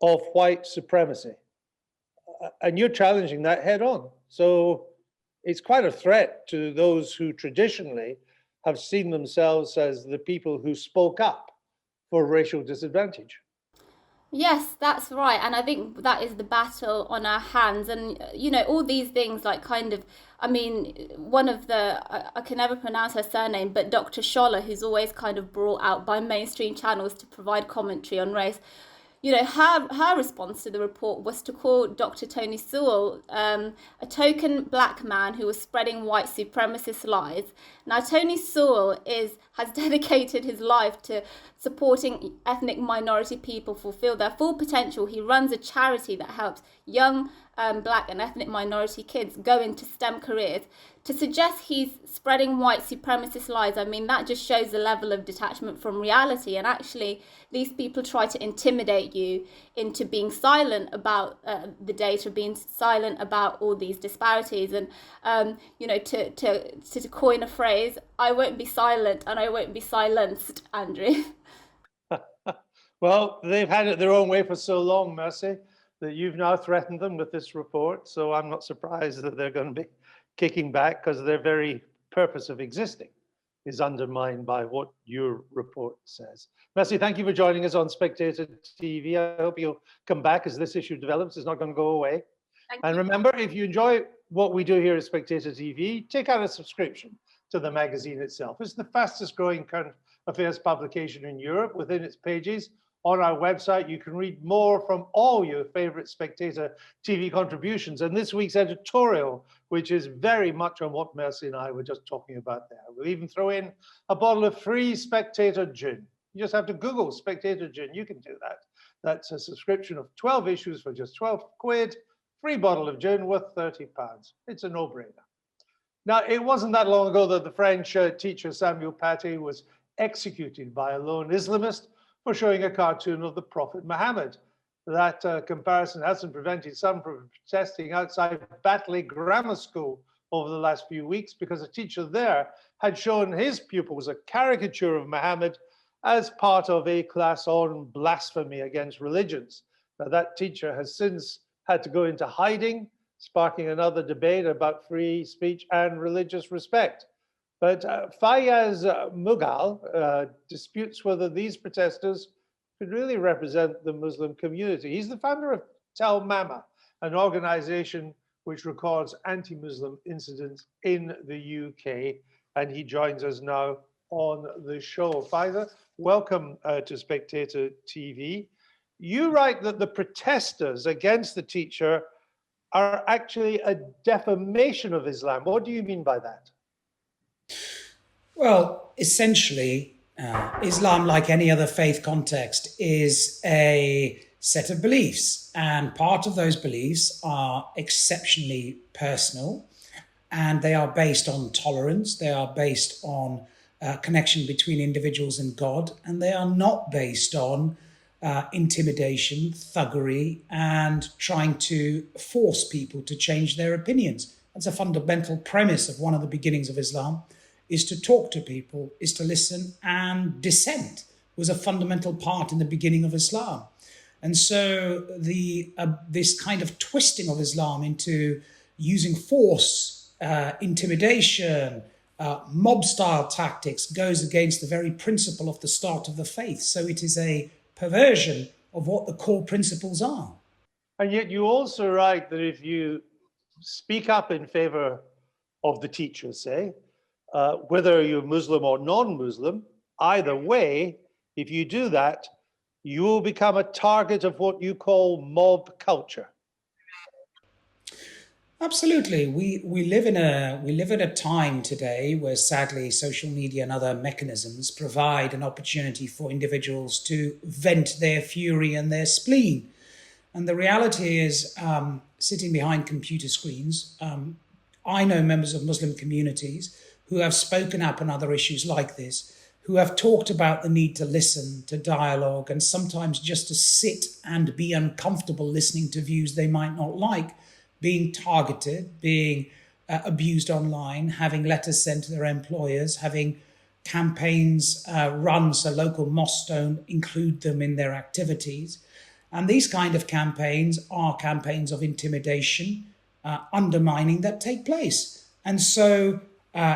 of white supremacy. And you're challenging that head on. So it's quite a threat to those who traditionally have seen themselves as the people who spoke up for racial disadvantage. Yes, that's right. And I think that is the battle on our hands. And, all these things like one of I can never pronounce her surname, but Dr. Scholler, who's always kind of brought out by mainstream channels to provide commentary on race. Her response to the report was to call Dr. Tony Sewell a token black man who was spreading white supremacist lies. Now, Tony Sewell has dedicated his life to supporting ethnic minority people fulfill their full potential. He runs a charity that helps young black and ethnic minority kids go into STEM careers. To suggest he's spreading white supremacist lies, that just shows the level of detachment from reality. And actually, these people try to intimidate you into being silent about the data, being silent about all these disparities. And, to coin a phrase, I won't be silent and I won't be silenced, Andrew. Well, they've had it their own way for so long, Mercy, that you've now threatened them with this report. So I'm not surprised that they're going to be kicking back, because their very purpose of existing is undermined by what your report says. Mercy, thank you for joining us on Spectator TV. I hope you'll come back as this issue develops. It's not going to go away. And remember, if you enjoy what we do here at Spectator TV, take out a subscription to the magazine itself. It's the fastest growing current affairs publication in Europe. Within its pages on our website, you can read more from all your favorite Spectator TV contributions. And this week's editorial, which is very much on what Mercy and I were just talking about there. We'll even throw in a bottle of free Spectator gin. You just have to Google Spectator gin. You can do that. That's a subscription of 12 issues for just 12 quid, free bottle of gin worth £30. It's a no-brainer. Now, it wasn't that long ago that the French teacher Samuel Paty was executed by a lone Islamist for showing a cartoon of the Prophet Muhammad. That comparison hasn't prevented some from protesting outside Batley Grammar School over the last few weeks, because a teacher there had shown his pupils a caricature of Muhammad as part of a class on blasphemy against religions. Now, that teacher has since had to go into hiding, sparking another debate about free speech and religious respect. But Fiyaz Mughal disputes whether these protesters could really represent the Muslim community. He's the founder of Tell Mama, an organization which records anti-Muslim incidents in the UK, and he joins us now on the show. Fiyaz, welcome to Spectator TV. You write that the protesters against the teacher are actually a defamation of Islam. What do you mean by that? Well, essentially, Islam, like any other faith context, is a set of beliefs. And part of those beliefs are exceptionally personal, and they are based on tolerance. They are based on connection between individuals and God, and they are not based on intimidation, thuggery, and trying to force people to change their opinions. That's a fundamental premise of one of the beginnings of Islam, is to talk to people, is to listen, and dissent was a fundamental part in the beginning of Islam. And so this kind of twisting of Islam into using force, intimidation, mob-style tactics goes against the very principle of the start of the faith. So it is a perversion of what the core principles are. And yet you also write that if you speak up in favor of the teacher, say, whether you're Muslim or non-Muslim, either way, if you do that, you will become a target of what you call mob culture. Absolutely. We live in a time today where sadly social media and other mechanisms provide an opportunity for individuals to vent their fury and their spleen. And the reality is, sitting behind computer screens, I know members of Muslim communities who have spoken up on other issues like this, who have talked about the need to listen, to dialogue, and sometimes just to sit and be uncomfortable listening to views they might not like, being targeted, being abused online, having letters sent to their employers, having campaigns run so local mosques don't include them in their activities. And these kind of campaigns are campaigns of intimidation, undermining that take place. And so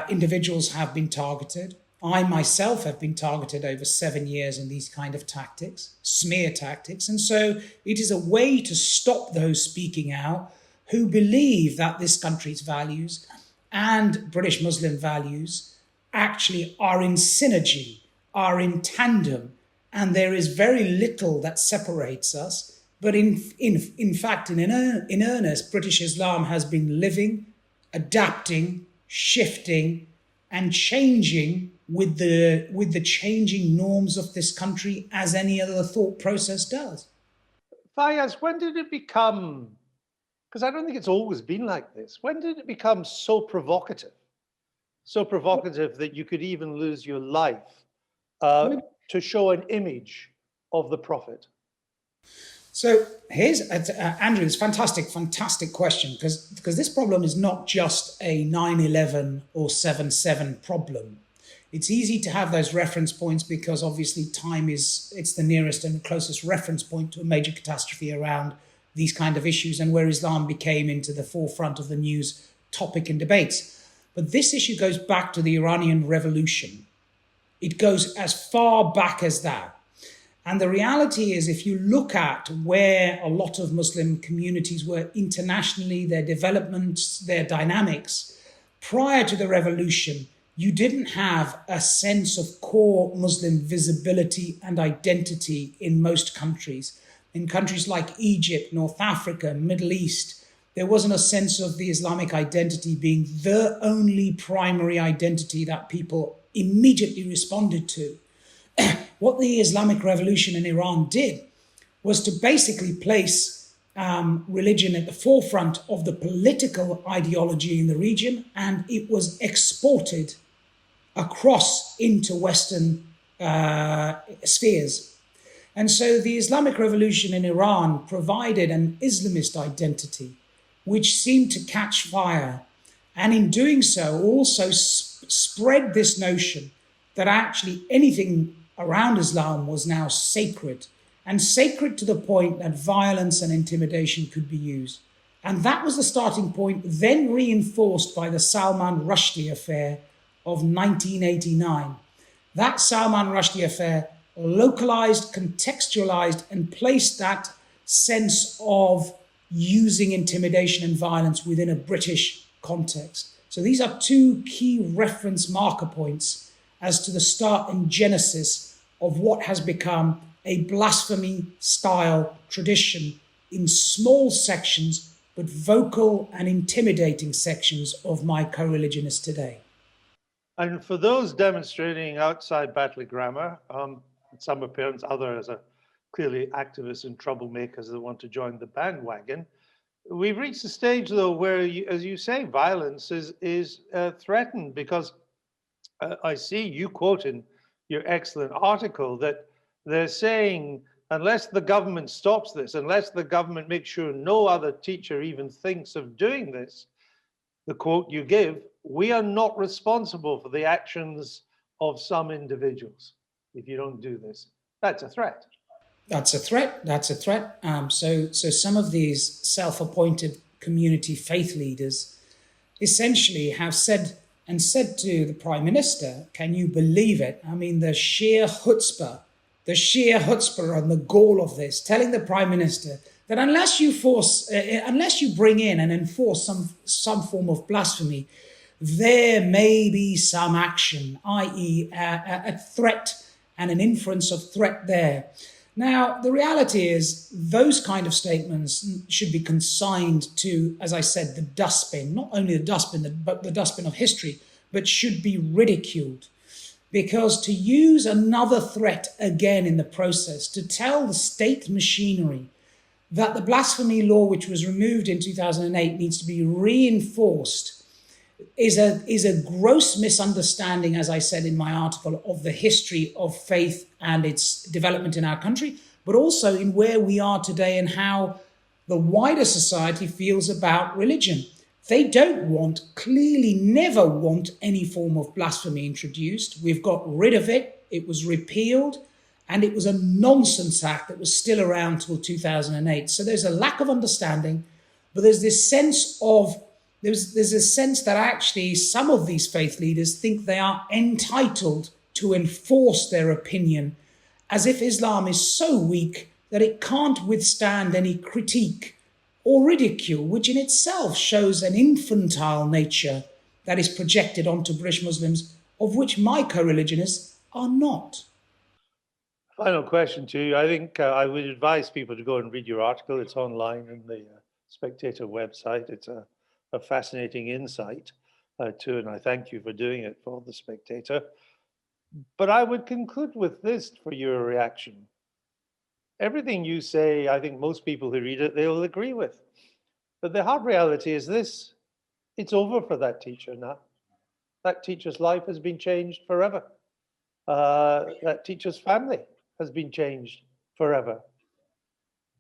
individuals have been targeted. I myself have been targeted over 7 years in these kind of tactics, smear tactics. And so it is a way to stop those speaking out who believe that this country's values and British Muslim values actually are in synergy, are in tandem, and there is very little that separates us. But in fact, in earnest, British Islam has been living, adapting, shifting, and changing with the changing norms of this country as any other thought process does. Fiyaz, when did it become, because I don't think it's always been like this, when did it become so provocative that you could even lose your life to show an image of the Prophet? So here's, Andrew, it's fantastic question, because this problem is not just a 9/11 or 7/7 problem. It's easy to have those reference points because obviously it's the nearest and closest reference point to a major catastrophe around these kind of issues and where Islam became into the forefront of the news topic and debates. But this issue goes back to the Iranian Revolution. It goes as far back as that. And the reality is, if you look at where a lot of Muslim communities were internationally, their developments, their dynamics, prior to the revolution, you didn't have a sense of core Muslim visibility and identity in most countries. In countries like Egypt, North Africa, Middle East, there wasn't a sense of the Islamic identity being the only primary identity that people immediately responded to. What the Islamic Revolution in Iran did was to basically place religion at the forefront of the political ideology in the region, and it was exported across into Western spheres. And so the Islamic Revolution in Iran provided an Islamist identity which seemed to catch fire, and in doing so also spread this notion that actually anything around Islam was now sacred, and sacred to the point that violence and intimidation could be used. And that was the starting point, then reinforced by the Salman Rushdie affair of 1989. That Salman Rushdie affair localized, contextualized, and placed that sense of using intimidation and violence within a British context. So these are two key reference marker points as to the start and genesis of what has become a blasphemy-style tradition in small sections, but vocal and intimidating sections of my co-religionists today. And for those demonstrating outside Batley Grammar, some are parents, others are clearly activists and troublemakers that want to join the bandwagon. We've reached a stage, though, where, as you say, violence is threatened, because I see you quote in your excellent article that they're saying, unless the government stops this, unless the government makes sure no other teacher even thinks of doing this, the quote you give, we are not responsible for the actions of some individuals if you don't do this. That's a threat. That's a threat. So some of these self-appointed community faith leaders essentially have said to the Prime Minister, can you believe it? I mean, the sheer chutzpah and the gall of this, telling the Prime Minister that unless you bring in and enforce some form of blasphemy, there may be some action, i.e. a threat and an inference of threat there. Now, the reality is those kind of statements should be consigned to, as I said, the dustbin, not only the dustbin, but the dustbin of history, but should be ridiculed. Because to use another threat again in the process, to tell the state machinery that the blasphemy law, which was removed in 2008, needs to be reinforced, is a gross misunderstanding, as I said in my article, of the history of faith and its development in our country, but also in where we are today and how the wider society feels about religion. They don't clearly never want any form of blasphemy introduced. We've got rid of it. It was repealed, and it was a nonsense act that was still around till 2008. So there's a lack of understanding, but there's this sense of there's a sense that actually some of these faith leaders think they are entitled to enforce their opinion, as if Islam is so weak that it can't withstand any critique or ridicule, which in itself shows an infantile nature that is projected onto British Muslims, of which my co-religionists are not. Final question to you. I think I would advise people to go and read your article. It's online in the Spectator website. It's a fascinating insight to, and I thank you for doing it for the Spectator. But I would conclude with this for your reaction. Everything you say, I think most people who read it, they will agree with. But the hard reality is this: it's over for that teacher now. That teacher's life has been changed forever. That teacher's family has been changed forever.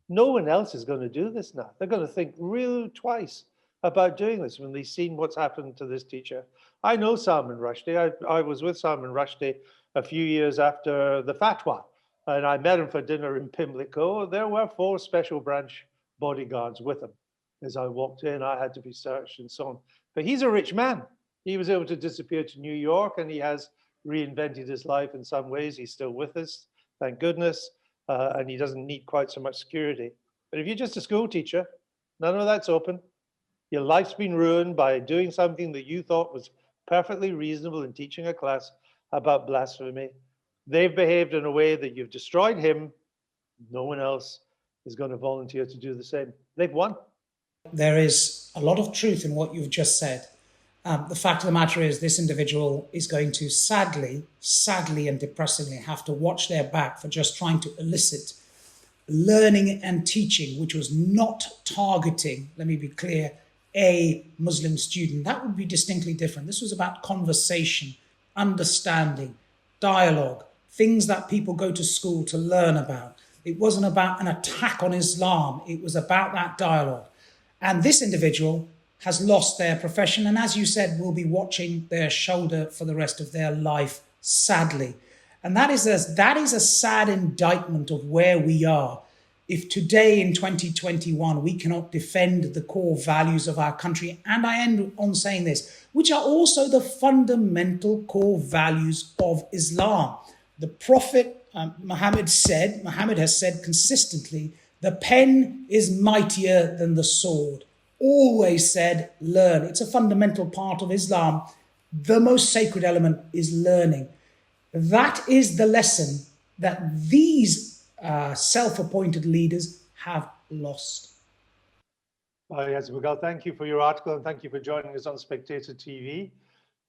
No one else is going to do this now. They're going to think real twice about doing this when they've seen what's happened to this teacher. I know Salman Rushdie. I was with Salman Rushdie a few years after the fatwa, and I met him for dinner in Pimlico. There were 4 special branch bodyguards with him. As I walked in, I had to be searched and so on. But he's a rich man. He was able to disappear to New York, and he has reinvented his life in some ways. He's still with us, thank goodness, and he doesn't need quite so much security. But if you're just a school teacher, none of that's open. Your life's been ruined by doing something that you thought was perfectly reasonable in teaching a class about blasphemy. They've behaved in a way that you've destroyed him. No one else is going to volunteer to do the same. They've won. There is a lot of truth in what you've just said. The fact of the matter is this individual is going to sadly and depressingly have to watch their back for just trying to elicit learning and teaching, which was not targeting, let me be clear, a Muslim student. That would be distinctly different. This was about conversation, understanding, dialogue, things that people go to school to learn about. It wasn't about an attack on Islam. It was about that dialogue. And this individual has lost their profession, and as you said, will be watching their shoulder for the rest of their life, sadly. And that is a sad indictment of where we are. If today in 2021 we cannot defend the core values of our country, and I end on saying this, which are also the fundamental core values of Islam. The Prophet Muhammad has said consistently, the pen is mightier than the sword. Always said, learn. It's a fundamental part of Islam. The most sacred element is learning. That is the lesson that these self-appointed leaders have lost. Fiyaz Mughal, thank you for your article and thank you for joining us on Spectator TV.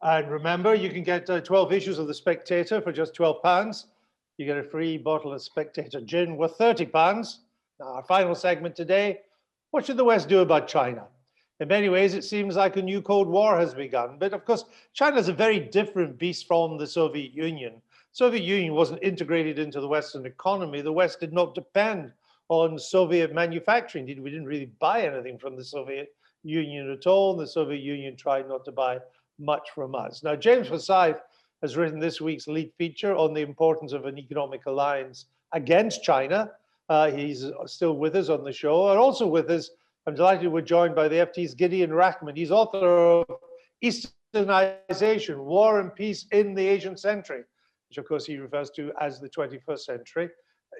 And remember, you can get 12 issues of The Spectator for just £12. You get a free bottle of Spectator gin worth £30. Now, our final segment today: what should the West do about China? In many ways, it seems like a new Cold War has begun. But of course, China is a very different beast from the Soviet Union. The Soviet Union wasn't integrated into the Western economy. The West did not depend on Soviet manufacturing. We didn't really buy anything from the Soviet Union at all. The Soviet Union tried not to buy much from us. Now, James Forsyth has written this week's lead feature on the importance of an economic alliance against China. He's still with us on the show. And also with us, I'm delighted we're joined by the FT's Gideon Rachman. He's author of Easternization, War and Peace in the Asian Century, which of course he refers to as the 21st century.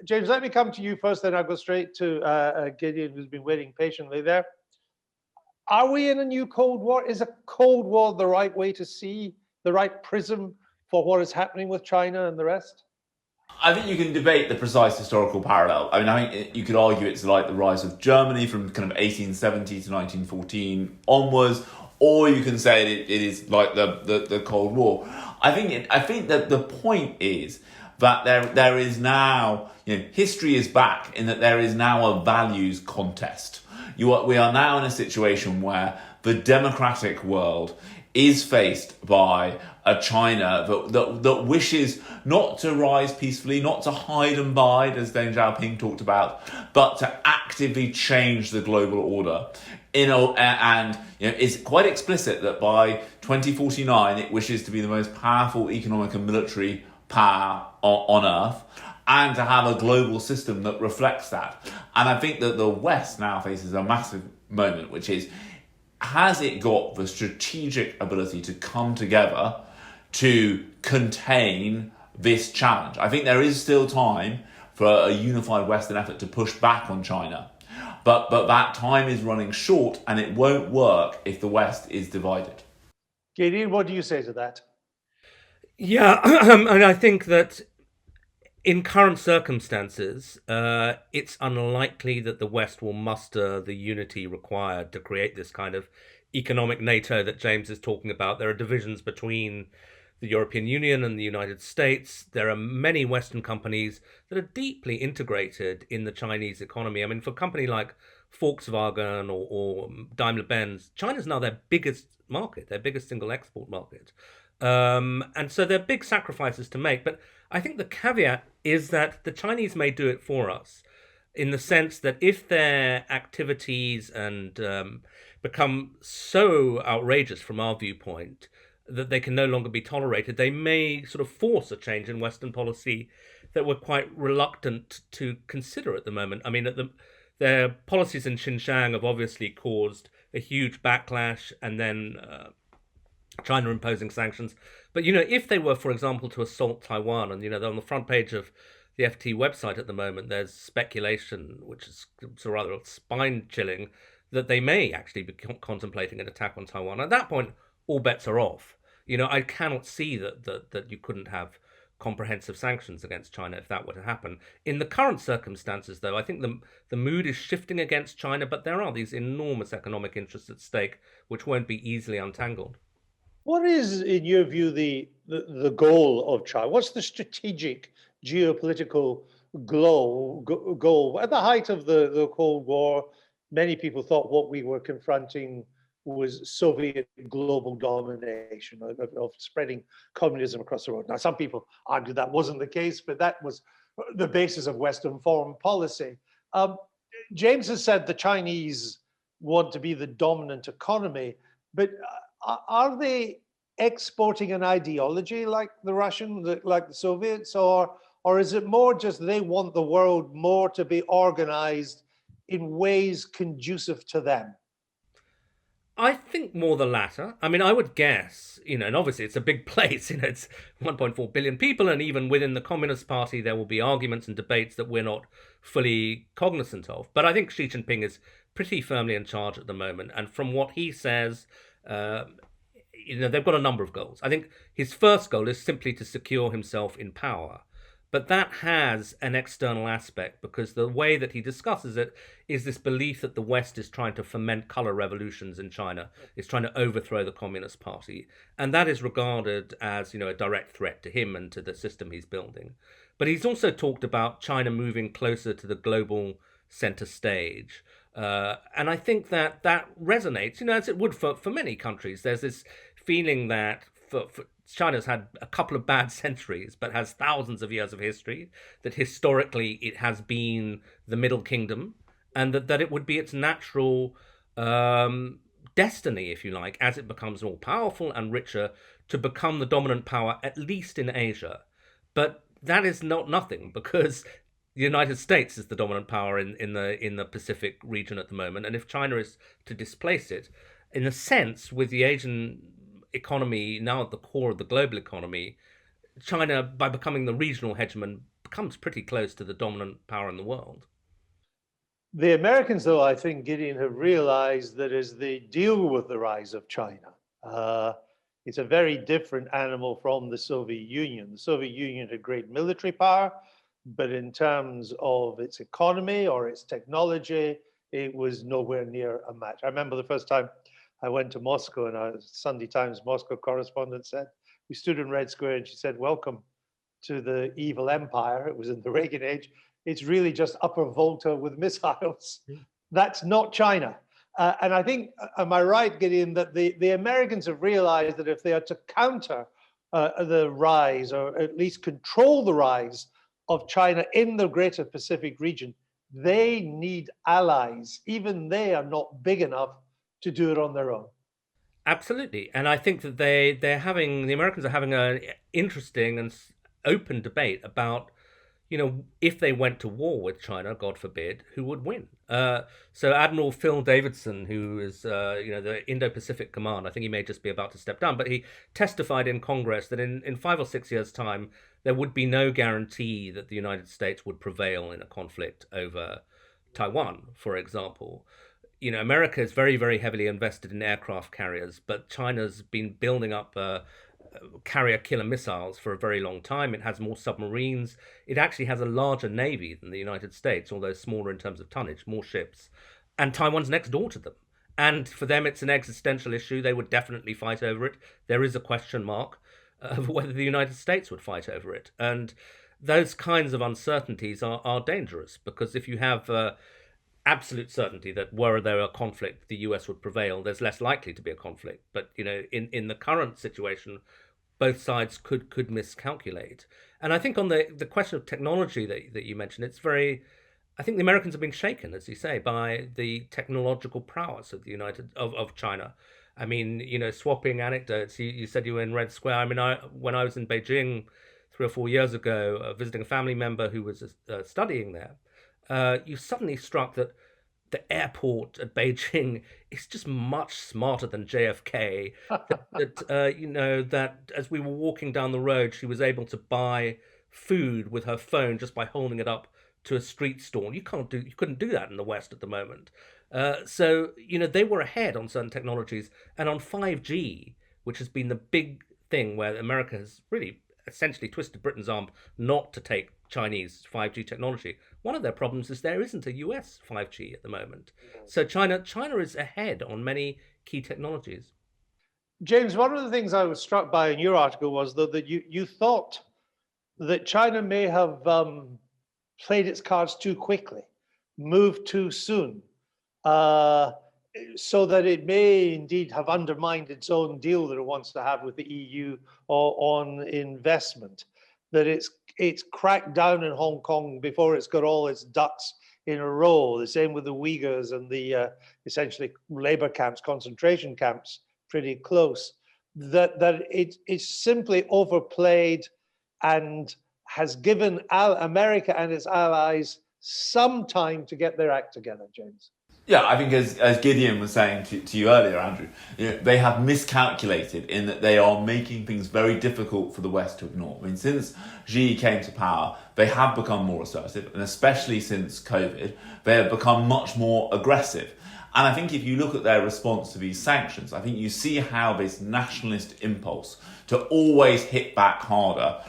James, let me come to you first, then I'll go straight to Gideon, who's been waiting patiently there. Are we in a new Cold War? Is a Cold War the right way to see, the right prism for what is happening with China and the rest? I think you can debate the precise historical parallel. I mean, I think you could argue it's like the rise of Germany from kind of 1870 to 1914 onwards, or you can say it is like the Cold War. I think that the point is that there is now, history is back in that there is now a values contest. We are now in a situation where the democratic world is faced by a China that wishes not to rise peacefully, not to hide and bide, as Deng Xiaoping talked about, but to actively change the global order. And it's quite explicit that by 2049 it wishes to be the most powerful economic and military power on Earth, and to have a global system that reflects that. And I think that the West now faces a massive moment, which is has it got the strategic ability to come together to contain this challenge? I think there is still time for a unified Western effort to push back on China. But that time is running short, and it won't work if the West is divided. Gideon, what do you say to that? Yeah, and I think that in current circumstances, it's unlikely that the West will muster the unity required to create this kind of economic NATO that James is talking about. There are divisions between the European Union and the United States. There are many Western companies that are deeply integrated in the Chinese economy. I mean, for a company like Volkswagen or Daimler-Benz, China's now their biggest market, their biggest single export market. And so there are big sacrifices to make. But I think the caveat is that the Chinese may do it for us, in the sense that if their activities and become so outrageous from our viewpoint that they can no longer be tolerated, they may sort of force a change in Western policy that we're quite reluctant to consider at the moment. I mean, their policies in Xinjiang have obviously caused a huge backlash, and then China imposing sanctions. But, if they were, for example, to assault Taiwan, and, they're on the front page of the FT website at the moment, there's speculation, which is rather spine-chilling, that they may actually be contemplating an attack on Taiwan. At that point, all bets are off. I cannot see that you couldn't have comprehensive sanctions against China if that were to happen. In the current circumstances, though, I think the mood is shifting against China, but there are these enormous economic interests at stake which won't be easily untangled. What is, in your view, the goal of China? What's the strategic geopolitical goal? At the height of the Cold War, many people thought what we were confronting was Soviet global domination of spreading communism across the world. Now, some people argue that wasn't the case, but that was the basis of Western foreign policy. James has said the Chinese want to be the dominant economy, but are they exporting an ideology like the Russian, like the Soviets, or is it more just they want the world more to be organized in ways conducive to them? I think more the latter. I mean, I would guess, and obviously it's a big place, it's 1.4 billion people, and even within the Communist Party, there will be arguments and debates that we're not fully cognizant of. But I think Xi Jinping is pretty firmly in charge at the moment. And from what he says, they've got a number of goals. I think his first goal is simply to secure himself in power. But that has an external aspect, because the way that he discusses it is this belief that the West is trying to foment color revolutions in China, is trying to overthrow the Communist Party. And that is regarded as, a direct threat to him and to the system he's building. But he's also talked about China moving closer to the global center stage. And I think that resonates, as it would for many countries. There's this feeling that for China's had a couple of bad centuries, but has thousands of years of history, that historically it has been the Middle Kingdom, and that it would be its natural destiny, if you like, as it becomes more powerful and richer, to become the dominant power, at least in Asia. But that is not nothing, because the United States is the dominant power in the Pacific region at the moment, and if China is to displace it, in a sense, with the Asian economy now at the core of the global economy, China, by becoming the regional hegemon, becomes pretty close to the dominant power in the world. The Americans, though, I think, Gideon, have realized that as they deal with the rise of China, it's a very different animal from the Soviet Union. The Soviet Union had great military power, but in terms of its economy or its technology, it was nowhere near a match. I remember the first time I went to Moscow, and a Sunday Times Moscow correspondent said, we stood in Red Square, and she said, "Welcome to the evil empire." It was in the Reagan age. It's really just Upper Volta with missiles. That's not China. And I think, am I right, Gideon, that the Americans have realized that if they are to counter the rise, or at least control the rise of China in the greater Pacific region, they need allies. Even they are not big enough to do it on their own. Absolutely. And I think that the Americans are having an interesting and open debate about, if they went to war with China, God forbid, who would win? So Admiral Phil Davidson, who is, the Indo-Pacific Command, I think he may just be about to step down, but he testified in Congress that in 5 or 6 years' time, there would be no guarantee that the United States would prevail in a conflict over Taiwan, for example. America is very, very heavily invested in aircraft carriers, but China's been building up carrier killer missiles for a very long time. It has more submarines. It actually has a larger navy than the United States, although smaller in terms of tonnage, more ships. And Taiwan's next door to them. And for them, it's an existential issue. They would definitely fight over it. There is a question mark of whether the United States would fight over it. And those kinds of uncertainties are dangerous, because if you have absolute certainty that were there a conflict, the US would prevail, there's less likely to be a conflict. But, in the current situation, both sides could miscalculate. And I think on the question of technology that you mentioned, I think the Americans have been shaken, as you say, by the technological prowess of of China. I mean, swapping anecdotes, you said you were in Red Square. I mean, when I was in Beijing 3 or 4 years ago, visiting a family member who was studying there, you suddenly struck that the airport at Beijing is just much smarter than JFK. That as we were walking down the road, she was able to buy food with her phone just by holding it up to a street stall. You couldn't do that in the West at the moment. So they were ahead on certain technologies, and on 5G, which has been the big thing where America has really essentially twisted Britain's arm not to take Chinese 5G technology. One of their problems is there isn't a US 5G at the moment. So China is ahead on many key technologies. James, one of the things I was struck by in your article was that you thought that China may have played its cards too quickly, moved too soon, so that it may indeed have undermined its own deal that it wants to have with the EU on investment, that it's cracked down in Hong Kong before it's got all its ducks in a row. The same with the Uyghurs and the essentially labor camps, concentration camps, pretty close. That it's simply overplayed and has given America and its allies some time to get their act together, James. Yeah, I think as Gideon was saying to you earlier, Andrew, they have miscalculated in that they are making things very difficult for the West to ignore. I mean, since Xi came to power, they have become more assertive, and especially since COVID, they have become much more aggressive. And I think if you look at their response to these sanctions, I think you see how this nationalist impulse to always hit back harder,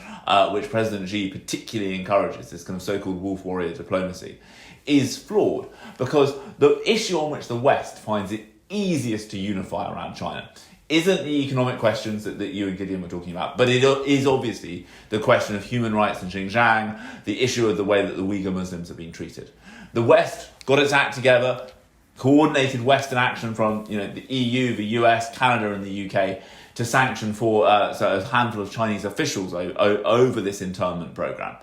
which President Xi particularly encourages, this kind of so-called wolf warrior diplomacy, is flawed, because the issue on which the West finds it easiest to unify around China isn't the economic questions that you and Gideon were talking about, but it is obviously the question of human rights in Xinjiang, the issue of the way that the Uyghur Muslims have been treated. The West got its act together, coordinated Western action from the EU, the US, Canada and the UK to sanction for a handful of Chinese officials over this internment program.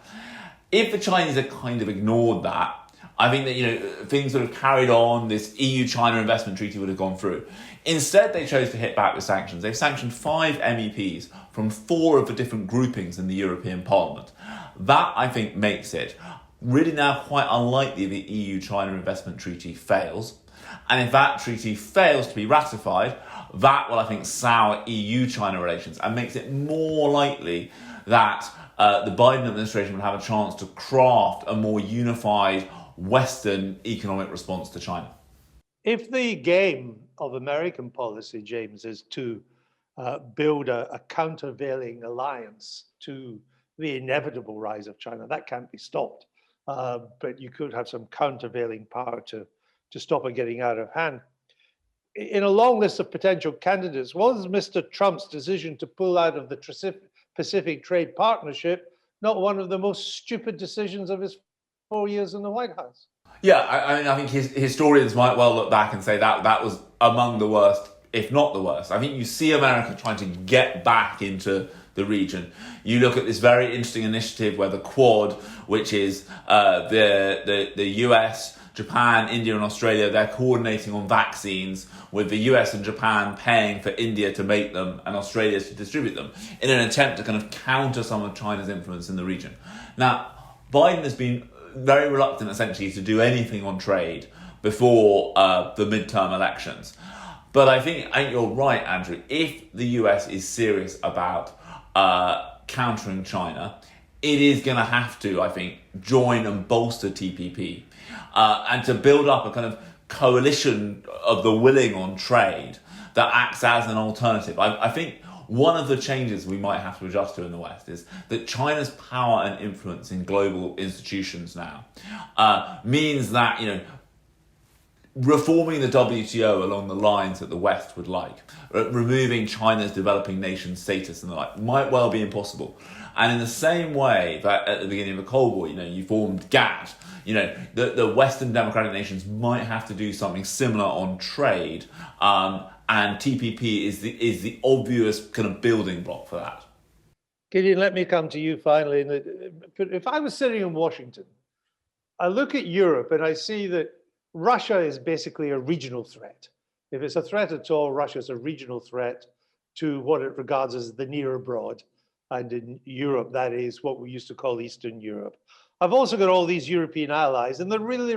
If the Chinese had kind of ignored that, I think that things would have carried on. This EU-China investment treaty would have gone through. Instead, they chose to hit back with sanctions. They've sanctioned 5 MEPs from 4 of the different groupings in the European Parliament. That, I think, makes it really now quite unlikely the EU-China investment treaty fails. And if that treaty fails to be ratified, that will, I think, sour EU-China relations and makes it more likely that the Biden administration would have a chance to craft a more unified Western economic response to China. If the game of American policy, James, is to build a countervailing alliance to the inevitable rise of China, that can't be stopped. But you could have some countervailing power to stop it getting out of hand. In a long list of potential candidates, was Mr. Trump's decision to pull out of the Pacific Trade Partnership not one of the most stupid decisions of his 4 years in the White House? Yeah, I think historians might well look back and say that was among the worst, if not the worst. I think you see America trying to get back into the region. You look at this very interesting initiative where the Quad, which is the US, Japan, India and Australia, they're coordinating on vaccines, with the US and Japan paying for India to make them and Australia to distribute them in an attempt to kind of counter some of China's influence in the region. Now, Biden has been very reluctant, essentially, to do anything on trade before the midterm elections. But I think you're right, Andrew. If the US is serious about countering China, it is going to have to, I think, join and bolster TPP and to build up a kind of coalition of the willing on trade that acts as an alternative. I think one of the changes we might have to adjust to in the West is that China's power and influence in global institutions now means that, reforming the WTO along the lines that the West would like, removing China's developing nation status and the like, might well be impossible. And in the same way that at the beginning of the Cold War, you formed GATT, the Western democratic nations might have to do something similar on trade, and TPP is the obvious kind of building block for that. Gideon, let me come to you finally. If I was sitting in Washington, I look at Europe and I see that Russia is basically a regional threat. If it's a threat at all, Russia is a regional threat to what it regards as the near abroad. And in Europe, that is what we used to call Eastern Europe. I've also got all these European allies, and they're really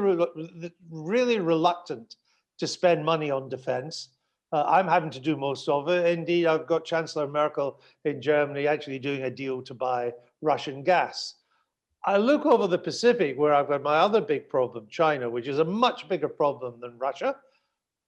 reluctant to spend money on defense. I'm having to do most of it. Indeed, I've got Chancellor Merkel in Germany actually doing a deal to buy Russian gas. I look over the Pacific where I've got my other big problem, China, which is a much bigger problem than Russia.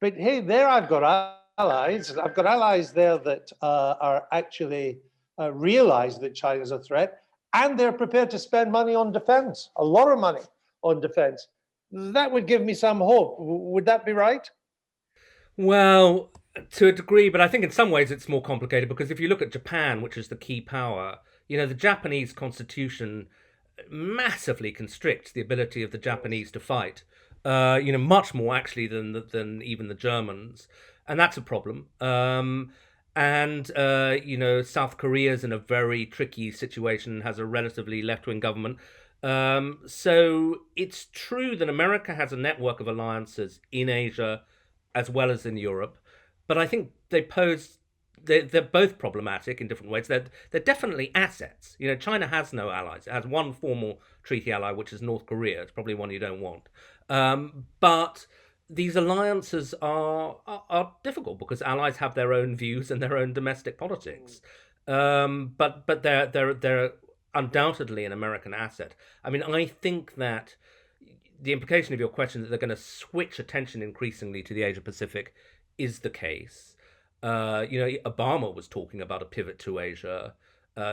But hey, there I've got allies. I've got allies there that are actually realize that China is a threat, and they're prepared to spend money on defense, a lot of money on defense. That would give me some hope. Would that be right? Well, to a degree, but I think in some ways it's more complicated, because if you look at Japan, which is the key power, the Japanese constitution massively constricts the ability of the Japanese to fight, much more actually than even the Germans. And that's a problem. South Korea's in a very tricky situation, has a relatively left-wing government. So it's true that America has a network of alliances in Asia as well as in Europe, but I think they're both problematic in different ways. They're definitely assets. China has no allies. It has one formal treaty ally, which is North Korea. It's probably one you don't want. But these alliances are difficult because allies have their own views and their own domestic politics. But they're undoubtedly an American asset. I mean, I think that the implication of your question that they're going to switch attention increasingly to the Asia Pacific is the case. Obama was talking about a pivot to Asia.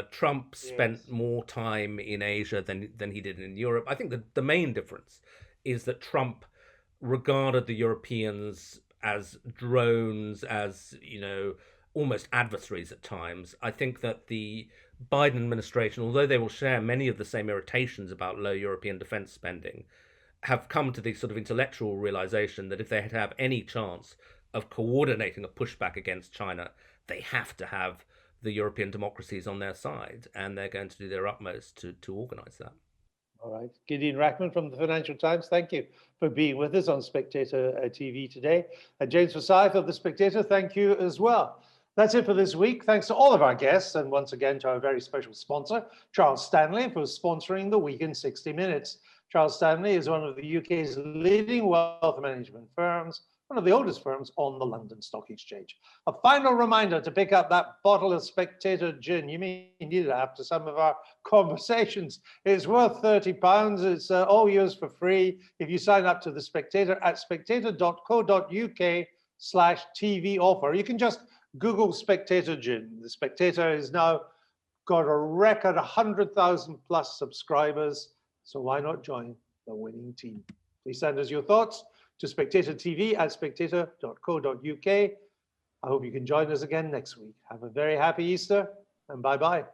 Trump spent more time in Asia than he did in Europe. I think the main difference is that Trump regarded the Europeans as drones, as, almost adversaries at times. I think that the Biden administration, although they will share many of the same irritations about low European defense spending, have come to the sort of intellectual realization that if they had to have any chance of coordinating a pushback against China, they have to have the European democracies on their side, and they're going to do their utmost to organize that. All right. Gideon Rachman from the Financial Times, thank you for being with us on Spectator TV today. And James Forsyth of The Spectator, thank you as well. That's it for this week. Thanks to all of our guests, and once again to our very special sponsor, Charles Stanley, for sponsoring the week in 60 Minutes. Charles Stanley is one of the UK's leading wealth management firms, one of the oldest firms on the London Stock Exchange. A final reminder to pick up that bottle of Spectator gin. You may need it after some of our conversations. It's worth £30. It's all yours for free if you sign up to The Spectator at spectator.co.uk/TV offer. You can just Google Spectator gin. The Spectator has now got a record 100,000 plus subscribers. So why not join the winning team? Please send us your thoughts to SpectatorTV at spectator.co.uk. I hope you can join us again next week. Have a very happy Easter, and bye-bye.